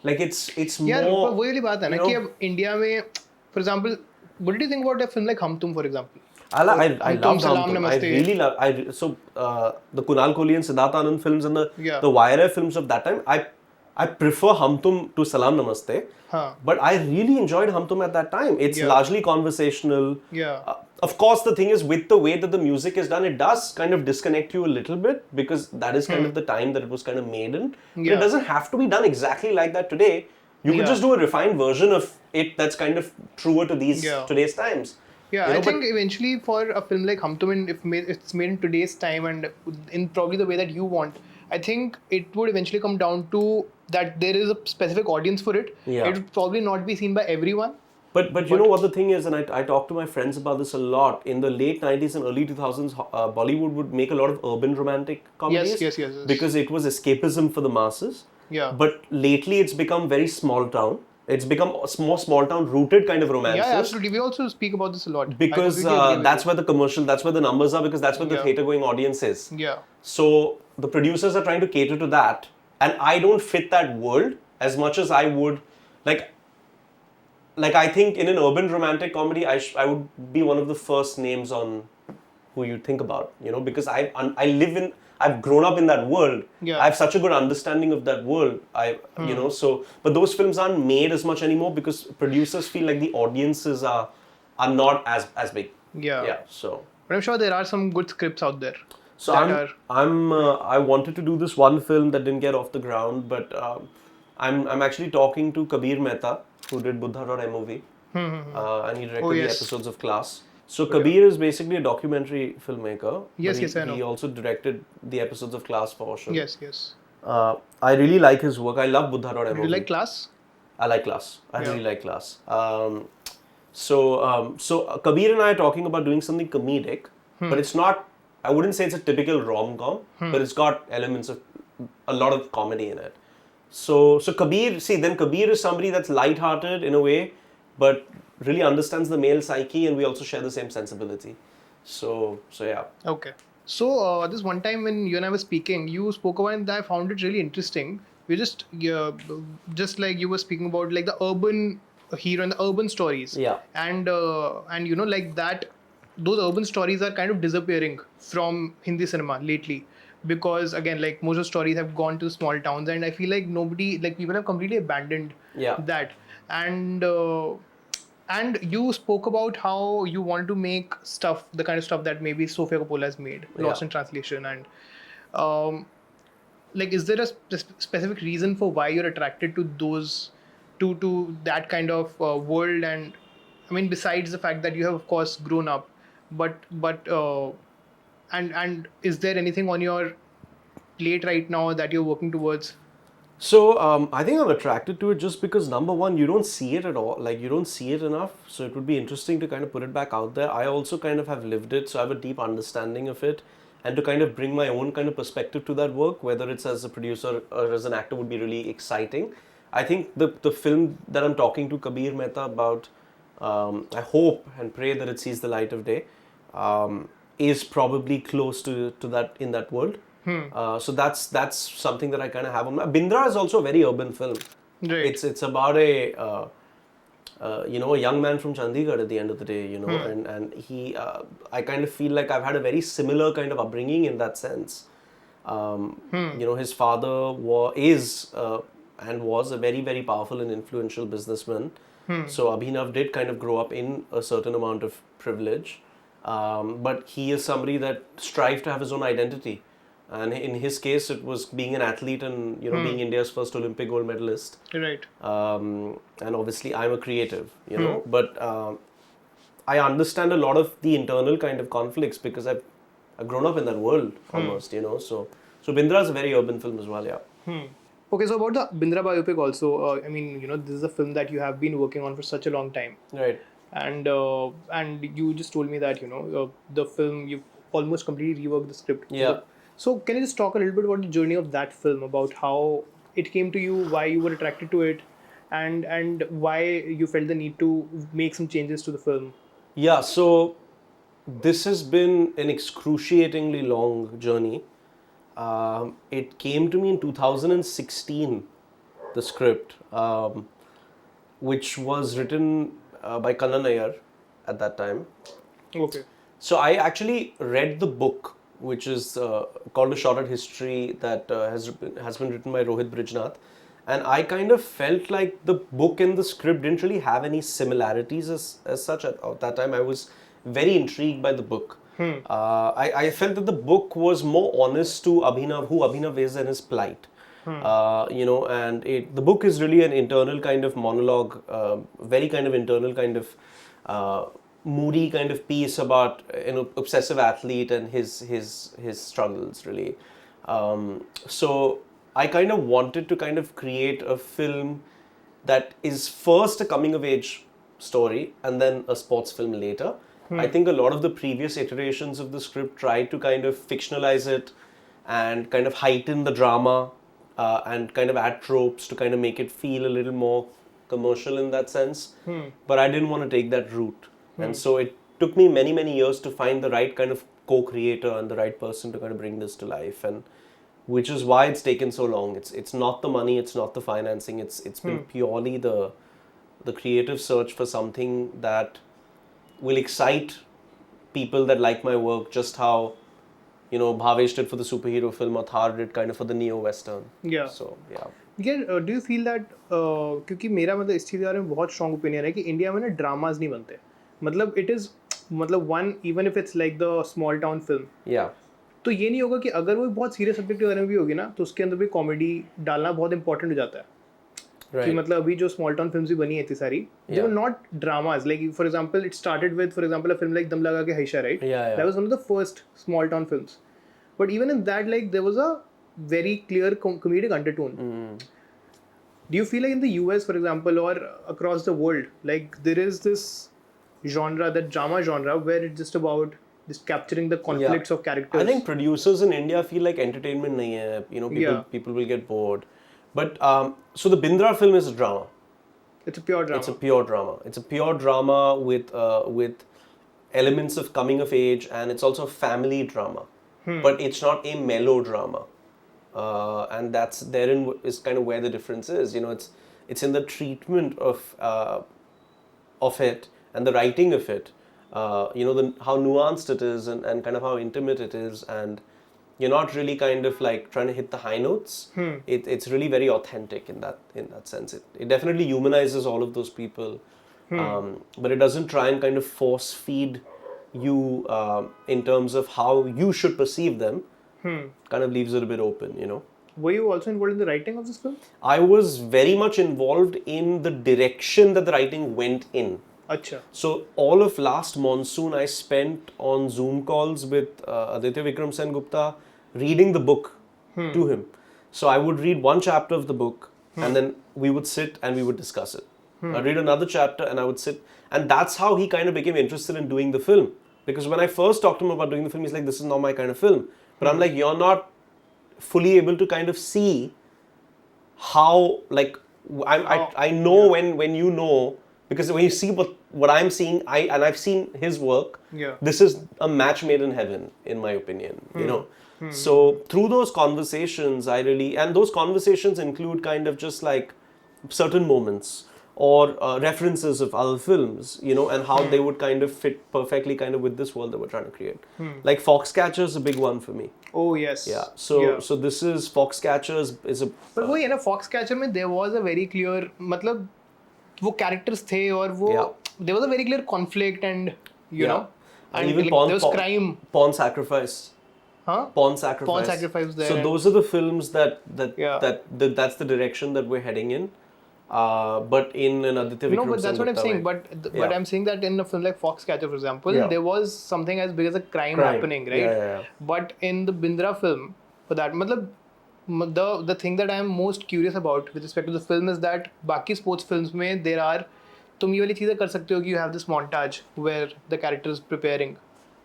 it's more. Yeah, but वही वाली बात है ना कि अब India में, for example, what did you think about a film like Hum Tum, for example? I love Hum Tum. I really love. The Kunal Kohli and Siddharth Anand films and the YRF films of that time, I prefer Hum Tum to Salam Namaste. But I really enjoyed Hum Tum at that time. It's largely conversational. Of course, the thing is, with the way that the music is done, it does kind of disconnect you a little bit because that is kind of the time that it was kind of made in. But it doesn't have to be done exactly like that today. You could just do a refined version of it that's kind of truer to today's times. I think eventually for a film like Hum Tum, if it's made in today's time and in probably the way that you want, I think it would eventually come down to that there is a specific audience for it. It would probably not be seen by everyone. But you know what the thing is, and I talk to my friends about this a lot. In the late 90s and early 2000s, Bollywood would make a lot of urban romantic comedies. Yes. Because it was escapism for the masses. Yeah. But lately it's become very small town. It's become more small town rooted kind of romances. Yeah, absolutely. We also speak about this a lot. Because that's where the commercial, that's where the numbers are, because that's where the theatre going audience is. Yeah. So the producers are trying to cater to that. And I don't fit that world as much as I would. Like I think in an urban romantic comedy, I would be one of the first names on who you think about, because I've grown up in that world. Yeah. I have such a good understanding of that world. But those films aren't made as much anymore because producers feel like the audiences are not as big. Yeah. Yeah. So. But I'm sure there are some good scripts out there. So I wanted to do this one film that didn't get off the ground, but I'm actually talking to Kabir Mehta, who did Buddha.mov, and he directed the episodes of Class. So Kabir is basically a documentary filmmaker. Yes, I know. He also directed the episodes of Class for Osho. Yes. I really like his work. I love Buddha.mov. Do you like Class? I like Class. I really like Class. So Kabir and I are talking about doing something comedic, but it's not. I wouldn't say it's a typical rom-com, but it's got elements of a lot of comedy in it. So Kabir is somebody that's light-hearted in a way, but really understands the male psyche, and we also share the same sensibility. So yeah. Okay. So this one time when you and I were speaking, you spoke about it and I found it really interesting. We just like you were speaking about like the urban hero and the urban stories. Yeah. And like that, those urban stories are kind of disappearing from Hindi cinema lately. Because again, like most of the stories have gone to small towns, and I feel like people have completely abandoned that. And you spoke about how you wanted to make stuff, the kind of stuff that maybe Sofia Coppola has made, Lost in Translation, and is there a specific reason for why you're attracted to those, to that kind of world? And I mean, besides the fact that you have of course grown up, but and is there anything on your plate right now that you're working towards? So I think I'm attracted to it just because number one, you don't see it at all. Like you don't see it enough. So it would be interesting to kind of put it back out there. I also kind of have lived it, so I have a deep understanding of it. And to kind of bring my own kind of perspective to that work, whether it's as a producer or as an actor, would be really exciting. I think the film that I'm talking to Kabir Mehta about, I hope and pray that it sees the light of day, is probably close to that in that world. So that's something that I kind of have on my. Bindra is also a very urban film. Right. It's about a young man from Chandigarh at the end of the day, and he I kind of feel like I've had a very similar kind of upbringing in that sense. His father was a very, very powerful and influential businessman. So Abhinav did kind of grow up in a certain amount of privilege, but he is somebody that strived to have his own identity. And in his case, it was being an athlete and being India's first Olympic gold medalist. Right. And obviously, I'm a creative, but I understand a lot of the internal kind of conflicts because I've grown up in that world almost, So Bindra is a very urban film as well, yeah. Okay, so about the Bindra biopic also, this is a film that you have been working on for such a long time. Right. And you just told me that the film, you almost completely reworked the script. Yeah. So can you just talk a little bit about the journey of that film, about how it came to you, why you were attracted to it, and why you felt the need to make some changes to the film? Yeah, so this has been an excruciatingly long journey. It came to me in 2016, the script, which was written by Kannan Nayyar at that time. Okay. So I actually read the book, which is called A Shorted History, that has been written by Rohit Brijnath. And I kind of felt like the book and the script didn't really have any similarities as such at that time. I was very intrigued by the book. I felt that the book was more honest to Abhinav, who Abhinav is and his plight. And the book is really an internal kind of monologue, very kind of internal kind of moody kind of piece about an obsessive athlete and his struggles, really. So I kind of wanted to kind of create a film that is first a coming of age story and then a sports film later. I think a lot of the previous iterations of the script tried to kind of fictionalize it and kind of heighten the drama and kind of add tropes to kind of make it feel a little more commercial in that sense. But I didn't want to take that route. And so it took me many, many years to find the right kind of co-creator and the right person to kind of bring this to life. And which is why it's taken so long. It's not the money, it's not the financing, it's been purely the creative search for something that will excite people that like my work, just how, you know, Bhavesh did for the superhero film or Thar did kind of for the neo-western. Yeah. So, yeah. Again, do you feel that क्योंकि मेरा मतलब इस चीज़ के बारे में बहुत strong opinion है कि इंडिया में ना ड्रामाज नहीं बनते, मतलब it is मतलब one even if it's like the small town film, Yeah. तो ये नहीं होगा कि अगर वो बहुत सीरियस सब्जेक्ट के बारे में भी होगी ना तो उसके अंदर भी कॉमेडी डालना बहुत इंपॉर्टेंट हो जाता है. कि मतलब अभी जो स्मॉल टाउन फिल्म्स भी बनी है इतनी सारी, they were not dramas. Like for example, it started with, for example, a film like दम लगा के हैशा, right? Yeah. That was one of the first small town films. But even in that, like there was a very clear comedic undertone. Do you feel like in the US, for example, or across the world, like there is this genre, that drama genre, where it's just about just capturing the conflicts of characters? I think producers in India feel like entertainment nahi hai. You know, people will get bored. But so the Bindra film is a drama. It's a pure drama. It's a pure drama. It's a pure drama with elements of coming of age, and it's also a family drama. But it's not a melodrama. And that's therein is kind of where the difference is. You know, it's in the treatment of it and the writing of it. You know, how nuanced it is and kind of how intimate it is, and you're not really kind of like trying to hit the high notes. It's really very authentic in that sense. It definitely humanizes all of those people, but it doesn't try and kind of force feed you in terms of how you should perceive them. Kind of leaves it a bit open, you know. Were you also involved in the writing of this film? I was very much involved in the direction that the writing went in. Achha. So all of last monsoon I spent on Zoom calls with Aditya Vikram Sengupta reading the book to him. So I would read one chapter of the book and then we would sit and we would discuss it. I'd read another chapter and I would sit, and that's how he kind of became interested in doing the film. Because when I first talked to him about doing the film, he's like, this is not my kind of film. But I'm like, you're not fully able to kind of see how, like, I know when you know, because when you see what I'm seeing, and I've seen his work, this is a match made in heaven, in my opinion, you know. So through those conversations, and those conversations include kind of just like certain moments or references of other films, you know, and how they would kind of fit perfectly kind of with this world that we're trying to create. Like Foxcatcher is a big one for me. Oh yes. Yeah. So this is Foxcatcher is a. But वही है ना, Foxcatcher में there was a very clear, मतलब वो characters थे और वो there was a very clear conflict and you know, and even like, there was crime. Pawn Sacrifice. Huh? Pawn Sacrifice. Pawn Sacrifice there. So those are the films that's the direction that we're heading in. But in an Aditya Vikram Sengupta. No, but that's what I'm saying. But I'm saying that in a film like Foxcatcher, for example, there was something as big as a crime happening, right? Yeah. But in the Bindra film, for that, the thing that I'm most curious about with respect to the film is that बाकी sports films में there are, तुम ये वाली चीज़ें कर सकते हो कि you have this montage where the character is preparing,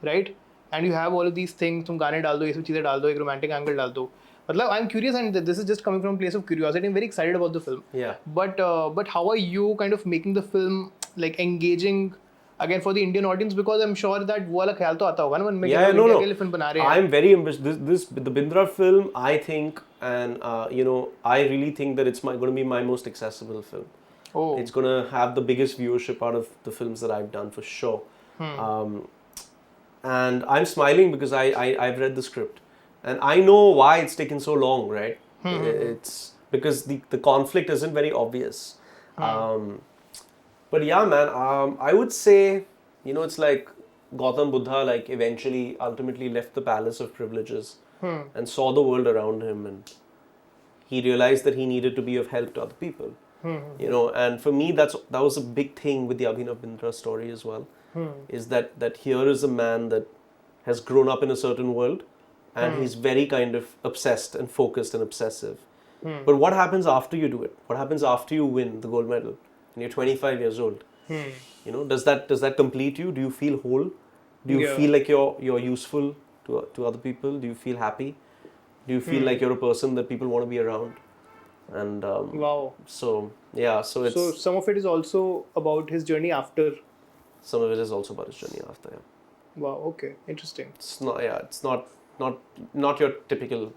right? And you have all of these things, तुम गाने डाल दो, ये सब चीज़ें डाल दो, एक romantic angle डाल दो. मतलब I'm curious, and this is just coming from a place of curiosity. I'm very excited about the film. Yeah. But how are you kind of making the film like engaging again for the Indian audience? Because I'm sure that वो वाला ख्याल तो आता होगा ना मन में कि हम इंडिया के लिए film बना रहे हैं. I'm very ambitious. The Bindra film, I think, and you know, I really think that it's going to be my most accessible film. Oh. It's going to have the biggest viewership out of the films that I've done for sure. And I'm smiling because I've read the script. And I know why it's taken so long, right? It's because the conflict isn't very obvious. But yeah, man, I would say, you know, it's like Gautam Buddha, like eventually, ultimately left the palace of privileges and saw the world around him, and he realized that he needed to be of help to other people. You know, and for me, that was a big thing with the Abhinav Bindra story as well. Is that here is a man that has grown up in a certain world, and he's very kind of obsessed and focused and obsessive. But what happens after you do it? What happens after you win the gold medal and you're 25 years old? You know, does that complete you? Do you feel whole? Do you Yeah. feel like you're useful to other people? Do you feel happy? Do you feel like you're a person that people want to be around? And Wow. so yeah, so it's So some of it is also about his journey after. some of it is also about his journey after. Yeah. Wow. Okay. Interesting. It's not not your typical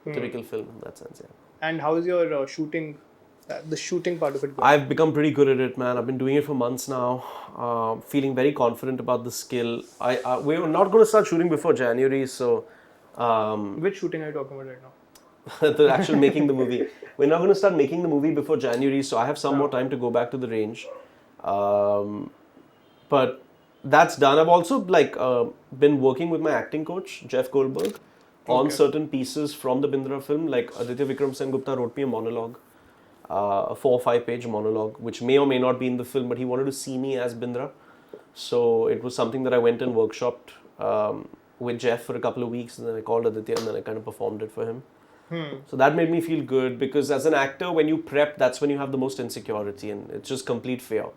film in that sense. Yeah. And how is your shooting? The shooting part of it going? I've become pretty good at it, man. I've been doing it for months now. Feeling very confident about the skill. We're not going to start shooting before January, so Which shooting are you talking about right now? the actual making the movie. We're not going to start making the movie before January, so I have some more time to go back to the range. But that's done. I've also been working with my acting coach, Jeff Goldberg, on certain pieces from the Bindra film. Like Aditya Vikram Sengupta wrote me a monologue, a 4 or 5 page monologue, which may or may not be in the film, but he wanted to see me as Bindra. So it was something that I went and workshopped with Jeff for a couple of weeks, and then I called Aditya and then I kind of performed it for him. So that made me feel good, because as an actor, when you prep, that's when you have the most insecurity, and it's just complete fear.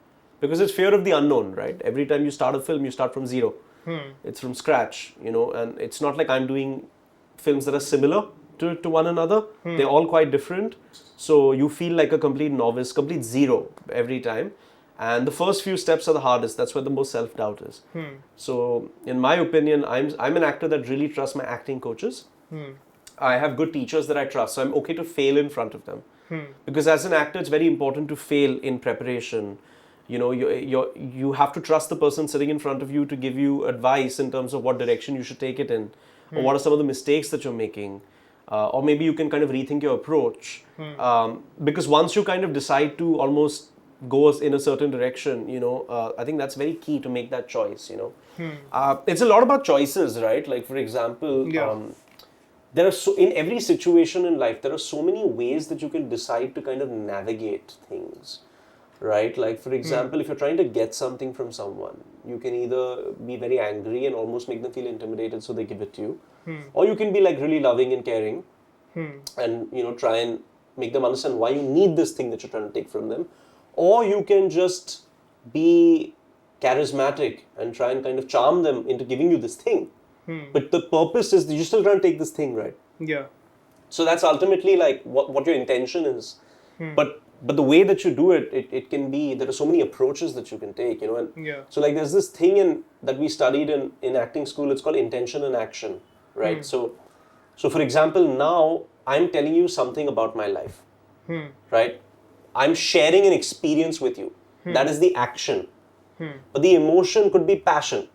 Because it's fear of the unknown, right? Every time you start a film, you start from zero. It's from scratch, you know, and it's not like I'm doing films that are similar to one another. They're all quite different. So you feel like a complete novice, complete zero every time. And the first few steps are the hardest. That's where the most self-doubt is. So in my opinion, I'm an actor that really trusts my acting coaches. I have good teachers that I trust, so I'm okay to fail in front of them. Because as an actor, it's very important to fail in preparation. You know, you have to trust the person sitting in front of you to give you advice in terms of what direction you should take it in, or what are some of the mistakes that you're making, or maybe you can kind of rethink your approach. Because once you kind of decide to almost go in a certain direction, you know, I think that's very key to make that choice, you know. It's a lot about choices, right? Like, for example, there are in every situation in life, there are so many ways that you can decide to kind of navigate things, right? Like, for example, if you're trying to get something from someone, you can either be very angry and almost make them feel intimidated so they give it to you, or you can be like really loving and caring and, you know, try and make them understand why you need this thing that you're trying to take from them, or you can just be charismatic and try and kind of charm them into giving you this thing. But the purpose is that you're still trying to take this thing, right? Yeah. So that's ultimately like what your intention is. But the way that you do it, it can be, there are so many approaches that you can take, you know. And so like there's this thing that we studied in acting school, it's called intention and action, right? So for example, now I'm telling you something about my life, right? I'm sharing an experience with you. That is the action. But the emotion could be passion.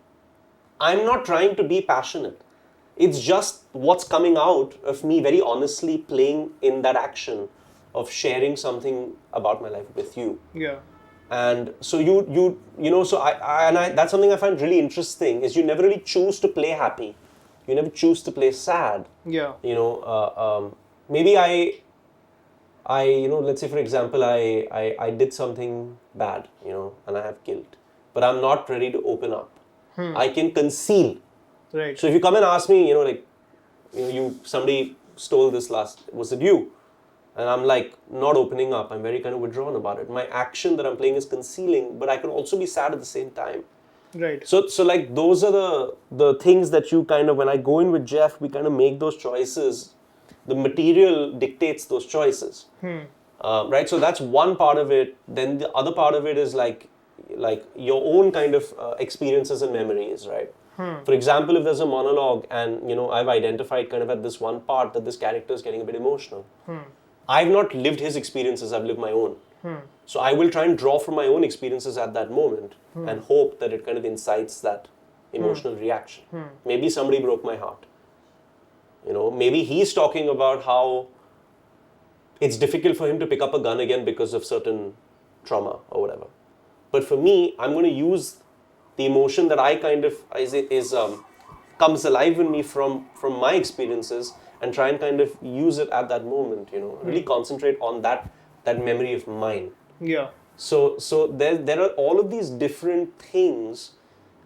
I'm not trying to be passionate. It's just what's coming out of me very honestly playing in that action of sharing something about my life with you. Yeah. And so you know, so I that's something I find really interesting, is you never really choose to play happy. You never choose to play sad. Yeah. You know, maybe I you know, let's say for example, I did something bad, you know, and I have guilt, but I'm not ready to open up. I can conceal. Right. So if you come and ask me, you know, like, you know, somebody stole this was it you? And I'm like not opening up. I'm very kind of withdrawn about it. My action that I'm playing is concealing, but I can also be sad at the same time. Right. So like those are the things that you kind of, when I go in with Jeff, we kind of make those choices. The material dictates those choices. Right. So that's one part of it. Then the other part of it is like your own kind of experiences and memories, right? For example, if there's a monologue and, you know, I've identified kind of at this one part that this character is getting a bit emotional. I've not lived his experiences, I've lived my own. So I will try and draw from my own experiences at that moment and hope that it kind of incites that emotional reaction. Maybe somebody broke my heart. You know, maybe he's talking about how it's difficult for him to pick up a gun again because of certain trauma or whatever. But for me, I'm going to use the emotion that I kind of comes alive in me from my experiences and try and kind of use it at that moment, you know, really concentrate on that memory of mine. Yeah. So there are all of these different things,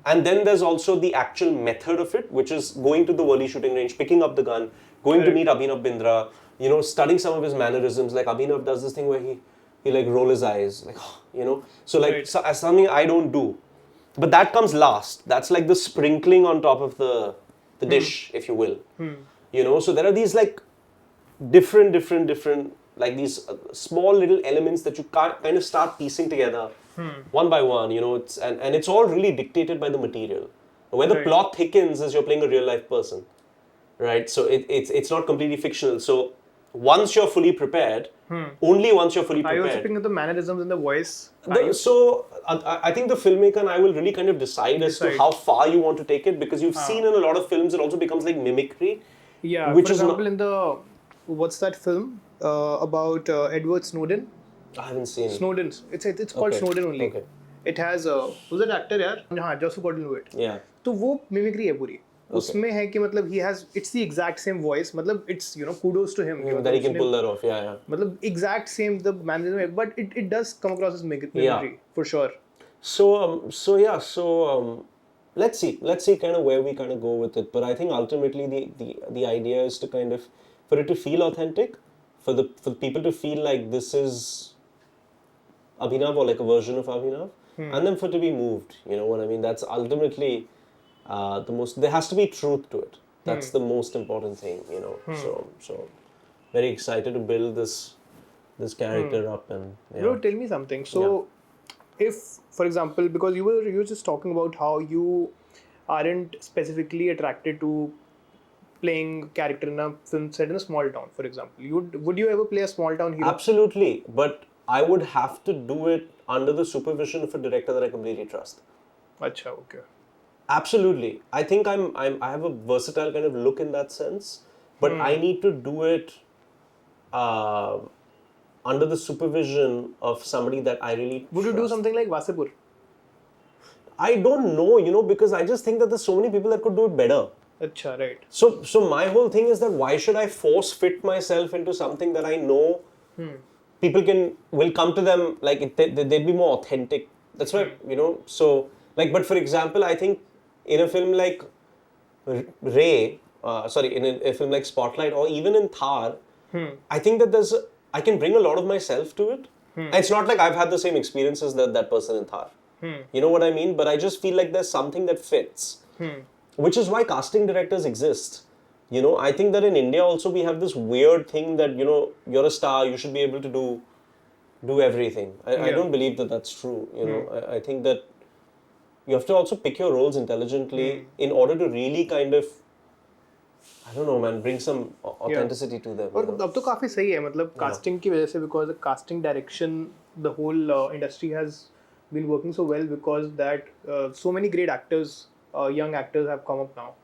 and then there's also the actual method of it, which is going to the Worli shooting range, picking up the gun, going to meet Abhinav Bindra, you know, studying some of his mannerisms. Like Abhinav does this thing where he he like roll his eyes, like, you know. So like Right. so, as something I don't do, but that comes last. That's like the sprinkling on top of the dish, if you will. You know, so there are these like different like these small little elements that you can't kind of start piecing together one by one. You know, it's and it's all really dictated by the material. Where the Right. plot thickens is you're playing a real life person, right? So it's not completely fictional. So once you're fully prepared, only once you're fully Are you also prepared. picking up the mannerisms in the voice? Are you? So I think the filmmaker and I will really kind of decide as to Decide. how far you want to take it, because you've seen in a lot of films it also becomes like mimicry. Yeah, Which for is not- example, in the what's that film about Edward Snowden? I haven't seen it. Snowden's. It's called Okay. Snowden only. Okay. It has who's that actor यार? हाँ, Joshua Gordon-Levitt. Yeah. तो वो mimicry है पूरी. उसमें है कि मतलब he has it's the exact same voice. मतलब it's kudos to him. That he can pull that off. Yeah, yeah. मतलब exact same the mannerism, but it does come across as mimicry Yeah. for sure. So let's see kind of where we kind of go with it. But I think ultimately the idea is to kind of, for it to feel authentic, for people to feel like this is Abhinav or like a version of Abhinav, and then for it to be moved. You know what I mean? That's ultimately the most. There has to be truth to it. That's the most important thing. You know. So very excited to build this character up and. Yeah. Bro, tell me something. So, if, for example, because you were just talking about how you aren't specifically attracted to playing character in a film set in a small town, for example, would you ever play a small town hero? Absolutely, but I would have to do it under the supervision of a director that I completely trust. Acha, okay. Absolutely, I think I have a versatile kind of look in that sense, but I need to do it under the supervision of somebody that I really Would you do trust. something like Wasseypur? I don't know, you know, because I just think that there's so many people that could do it better. Acha, right. So my whole thing is that why should I force fit myself into something that I know people will come to them, like they'd be more authentic. That's why, you know, so like, but for example, I think in a film like in a film like Spotlight or even in Thar, I think that I can bring a lot of myself to it. And it's not like I've had the same experiences that person in Thar. You know what I mean? But I just feel like there's something that fits. Which is why casting directors exist. You know, I think that in India also we have this weird thing that, you know, you're a star, you should be able to do everything. I don't believe that that's true. You know, I think that you have to also pick your roles intelligently in order to really kind of, I don't know, man, bring some authenticity to them. और अब तो काफी सही है मतलब casting की वजह से, because the casting direction, the whole industry has been working so well because that so many great actors, young actors have come up now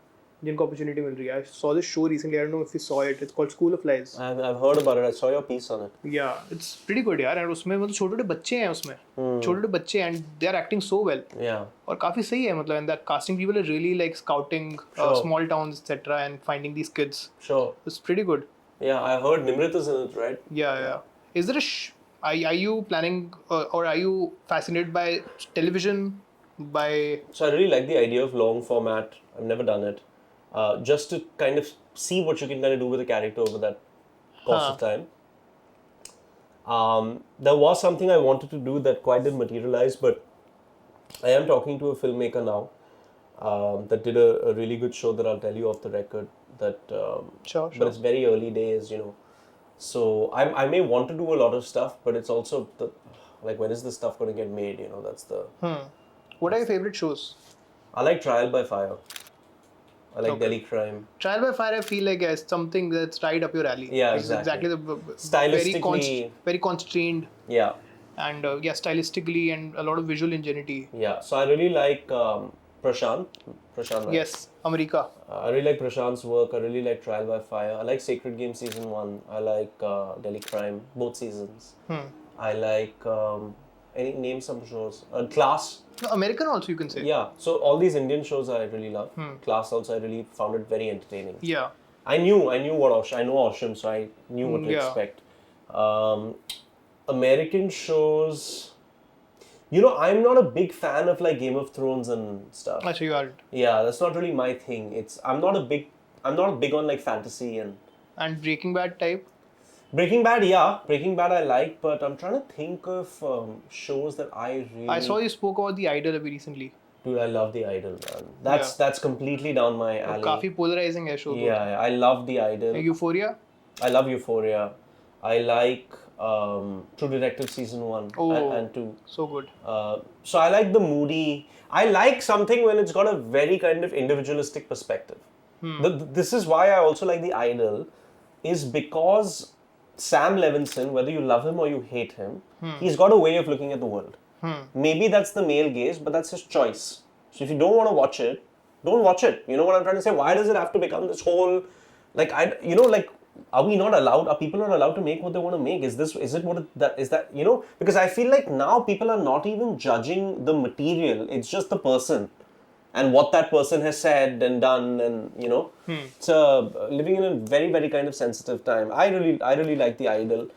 जिनको opportunity मिल रही है. I saw this show recently, I don't know if you saw it, it's called School of Lies. I've heard about it, I saw your piece on it. Yeah, it's pretty good यार. और उसमें मतलब छोटे-छोटे बच्चे हैं उसमें, छोटे-छोटे बच्चे, and they are acting so well. Yeah. और काफी सही है मतलब, and that casting people are really like scouting small towns etc. and finding these kids. Sure. It's pretty good. Yeah, I heard Nimrit is in it, right? Yeah. Is there are you planning or are you fascinated by television? So I really like the idea of long format. I've never done it. Just to kind of see what you can kind of do with a character over that course of time. There was something I wanted to do that quite didn't materialize, but I am talking to a filmmaker now that did a really good show that I'll tell you off the record. Sure. But it's very early days, you know. So I may want to do a lot of stuff, but it's also like, when is this stuff going to get made? You know, that's the. What are your favorite shows? I like Trial by Fire. I like Delhi Crime. Trial by Fire, I feel like it's something that's right up your alley. Yeah, it's exactly. the Stylistically, very constrained. Yeah. And stylistically and a lot of visual ingenuity. Yeah. So I really like Prashant. Right? Yes, America. I really like Prashant's work. I really like Trial by Fire. I like Sacred Game Season 1. I like Delhi Crime, both seasons. I like, name some shows. Class. No, American also you can say. Yeah. So all these Indian shows I really love. Class also I really found it very entertaining. Yeah. I know Osham, so I knew what to expect. American shows. You know, I'm not a big fan of like Game of Thrones and stuff. Actually, you aren't. Yeah, that's not really my thing. I'm not big on like fantasy and Breaking Bad type. Breaking Bad, yeah. Breaking Bad I like, but I'm trying to think of shows that I really... I saw you spoke about The Idol अभी recently. Dude, I love The Idol, man. That's completely down my alley. काफी polarizing है show. Yeah, I love The Idol. Euphoria? I love Euphoria. I like True Detective Season 1 and 2. So good. So I like the moody... I like something when it's got a very kind of individualistic perspective. This is why I also like The Idol, is because Sam Levinson, whether you love him or you hate him, he's got a way of looking at the world. Maybe that's the male gaze, but that's his choice. So if you don't want to watch it, don't watch it. You know what I'm trying to say? Why does it have to become this whole... Like, are we not allowed? Are people not allowed to make what they want to make? Is that, you know? Because I feel like now people are not even judging the material. It's just the person and what that person has said and done, and you know. It's living in a very, very kind of sensitive time. I really like The Idol.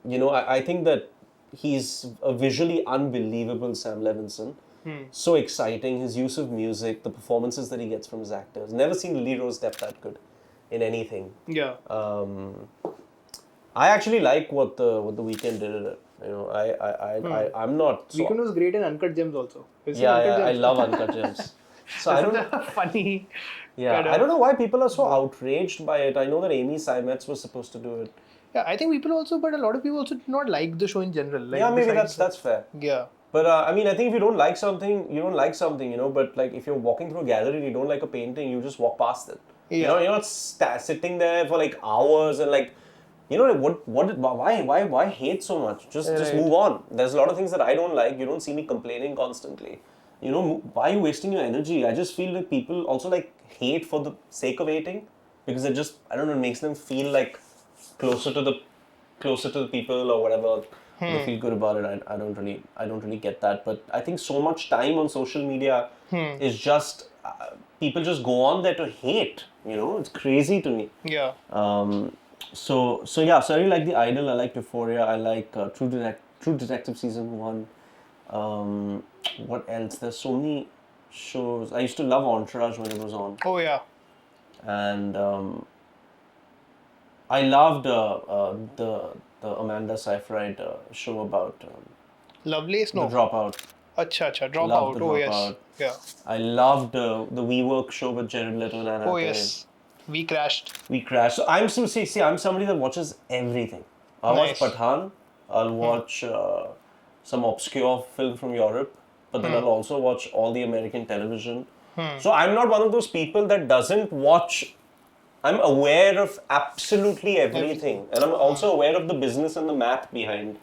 You know, I think that he's a visually unbelievable Sam Levinson. So exciting. His use of music, the performances that he gets from his actors. Never seen Lily Rose Depp that good in anything. Yeah. I actually like what the Weeknd did at it. You know, I'm not. So, Weeknd was great in Uncut Gems also. I love Uncut Gems. So I don't. Funny. Yeah, I don't know why people are so outraged by it. I know that Amy Seimetz was supposed to do it. Yeah, I think people also, but a lot of people also did not like the show in general. Like, yeah, maybe that's fair. Yeah. But I mean, I think if you don't like something, you don't like something, you know. But like, if you're walking through a gallery and you don't like a painting, you just walk past it. Yeah. You know, you're not sitting there for like hours and like, you know, why hate so much? Just move on. There's a lot of things that I don't like. You don't see me complaining constantly. You know, why are you wasting your energy? I just feel like people also like hate for the sake of hating, because it just, I don't know, it makes them feel like closer to the people or whatever. They feel good about it. I don't really get that. But I think so much time on social media is just people just go on there to hate. You know, it's crazy to me. Yeah. So I really like The Idol. I like Euphoria. I like True Detective Season 1. What else? There's so many shows. I used to love Entourage when it was on. Oh yeah. And I loved the Amanda Seyfried show about Lovelace, no. The Dropout. Acha, Dropout. Loved The Oh Dropout. yes. Yeah. I loved the WeWork show with Jared Leto and Anne Hathaway. Oh yes. We crashed. So I'm I'm somebody that watches everything. I'll watch Pathaan. I'll watch some obscure film from Europe, but then I'll also watch all the American television. So I'm not one of those people that doesn't watch. I'm aware of absolutely everything, and I'm also aware of the business and the math behind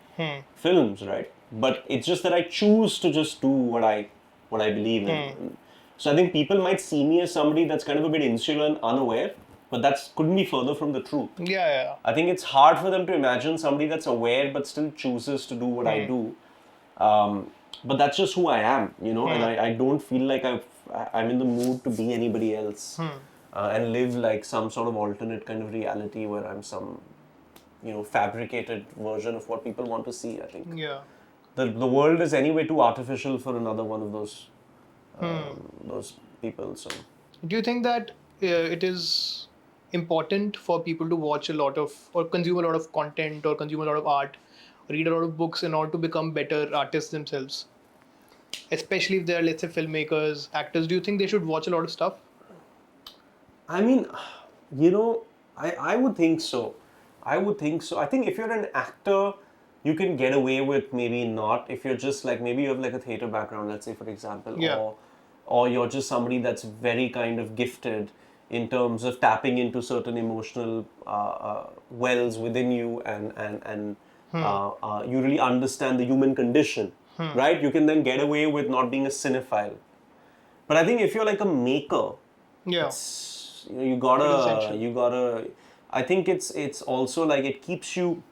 films, right? But it's just that I choose to just do what I believe in. So I think people might see me as somebody that's kind of a bit insular and unaware, but that couldn't be further from the truth. Yeah. I think it's hard for them to imagine somebody that's aware but still chooses to do what I do. But that's just who I am, you know, and I don't feel like I'm in the mood to be anybody else and live like some sort of alternate kind of reality where I'm some, you know, fabricated version of what people want to see, I think. Yeah. The world is anyway too artificial for another one of those people. So, do you think that it is important for people to watch a lot of, or consume a lot of content, or consume a lot of art, read a lot of books in order to become better artists themselves? Especially if they're, let's say, filmmakers, actors. Do you think they should watch a lot of stuff? I mean, you know, I would think so. I think if you're an actor, you can get away with maybe not. If you're just like, maybe you have like a theatre background, let's say, for example, or you're just somebody that's very kind of gifted in terms of tapping into certain emotional wells within you, and you really understand the human condition, right? You can then get away with not being a cinephile. But I think if you're like a maker, you gotta. I think it's also like, it keeps you,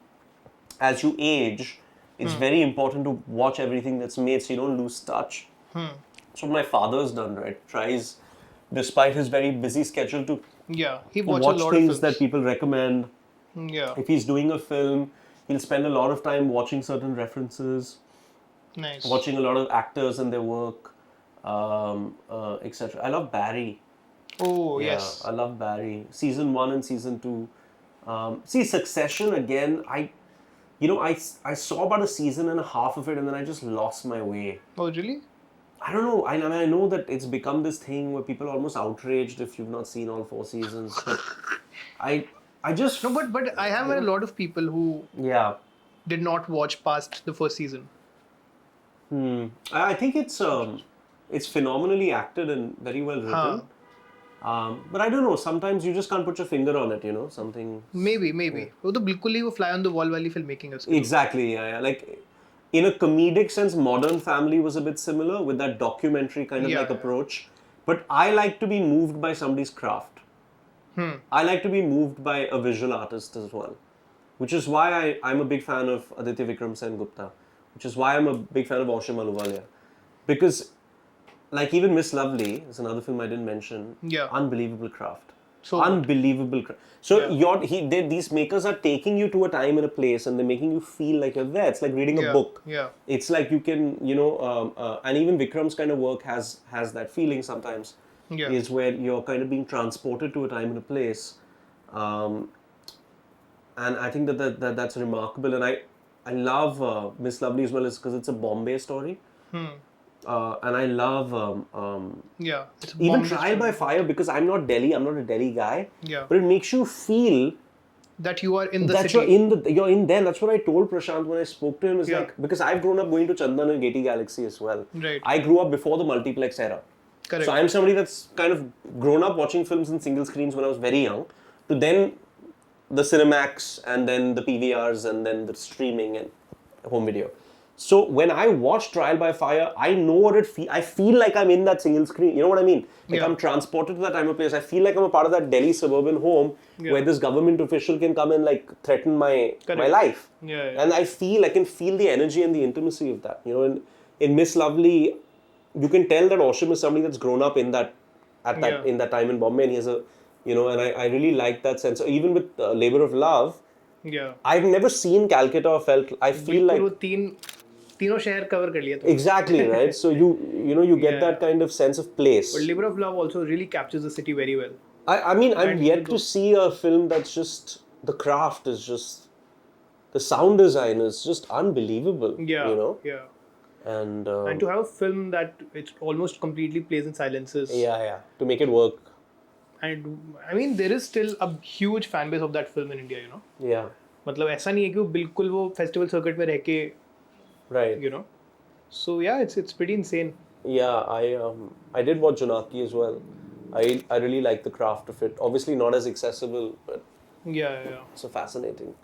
as you age, it's very important to watch everything that's made so you don't lose touch. That's what my father's done, right? Tries, despite his very busy schedule, to he watch a lot things of that people recommend. If he's doing a film, he'll spend a lot of time watching certain references, watching a lot of actors and their work, etc. I love Barry. Oh, yes. I love Barry. Season 1 and Season 2. See, Succession again. I saw about a season and a half of it, and then I just lost my way. Oh, really? I don't know. I mean, I know that it's become this thing where people are almost outraged if you've not seen all 4 seasons. But I just No, but I have met a lot of people who yeah. did not watch past the first season. I think it's phenomenally acted and very well written. But I don't know. Sometimes you just can't put your finger on it. Something. Maybe. वो तो बिल्कुल ही वो fly on the wall वाली filmmaking है उसकी. Exactly. Yeah. Like in a comedic sense, Modern Family was a bit similar with that documentary kind of like approach. But I like to be moved by somebody's craft. I like to be moved by a visual artist as well. Which is why I'm a big fan of Aditya Vikram Sengupta. Which is why I'm a big fan of Oshim Aluwalia. Because, like even Miss Lovely is another film I didn't mention. Yeah. Unbelievable craft. So unbelievable craft. So these makers are taking you to a time and a place, and they're making you feel like you're there. It's like reading a book. Yeah. It's like you can, and even Vikram's kind of work has that feeling sometimes. Yeah. Is where you're kind of being transported to a time and a place. And I think that's remarkable. And I love Miss Lovely as well, because it's a Bombay story. And I love it's even Trial by Fire, because I'm not a Delhi guy. Yeah. But it makes you feel that you are in the that city. You're in there. That's what I told Prashant when I spoke to him. It's like, because I've grown up going to Chandan and Gaiety Galaxy as well. Right. I grew up before the multiplex era. Correct. So I'm somebody that's kind of grown up watching films in single screens when I was very young, to then the Cinemax and then the PVRs and then the streaming and home video. So when I watch Trial by Fire, I know what it feels. I feel like I'm in that single screen. You know what I mean? Like I'm transported to that time and place. I feel like I'm a part of that Delhi suburban home where this government official can come and like threaten my life. And I can feel the energy and the intimacy of that. In Miss Lovely, you can tell that Oshim is somebody that's grown up in that time in Bombay, and he has a, and I really like that sense. So even with Labor of Love, I've never seen Calcutta or felt. I feel like तीनों शहर cover कर लिया तो. Exactly, right? So you get that kind of sense of place. But Labor of Love also really captures the city very well. I mean, I'm yet to see a film that's just, the craft is just, the sound design is just unbelievable. Yeah. And to have a film that it almost completely plays in silences. To make it work. And I mean, there is still a huge fan base of that film in India, Yeah. मतलब ऐसा नहीं है कि वो बिल्कुल वो festival circuit में रह के, right. So yeah, it's pretty insane. Yeah, I did watch Junaki as well. I really like the craft of it. Obviously not as accessible, but it's so fascinating.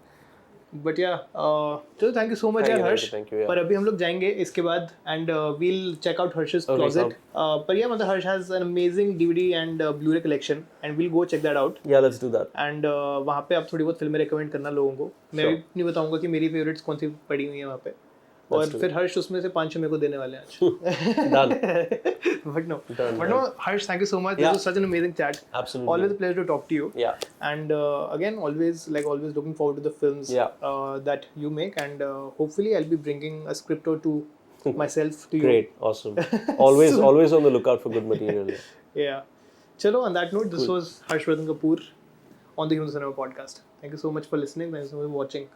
But yeah, चलो thank you so much यार हर्ष. Thank you. पर अभी हम लोग जाएंगे इसके बाद and we'll check out Harsh's closet. पर yeah, मतलब Harsh has an amazing DVD and Blu-ray collection, and we'll go check that out. Yeah, let's do that. And वहाँ पे आप थोड़ी बहुत फिल्में recommend करना लोगों को. मैं भी नहीं बताऊंगा कि मेरी favorites कौन सी पड़ी हुई हैं वहाँ पे. और फिर हर्ष उसमें से 5 मेरे को देने वाले हैं आज. Done. But no, Harsh, thank you so much. This was such an amazing chat. Absolutely. Always a pleasure to talk to you. Yeah. And again, always looking forward to the films that you make, and hopefully I'll be bringing a script or two myself to you. Great, awesome. Always on the lookout for good material. Yeah. Chalo, on that note, this was Harshit Bansal on the Human Cinema Podcast. Thank you so much for listening. Thank you so much for watching.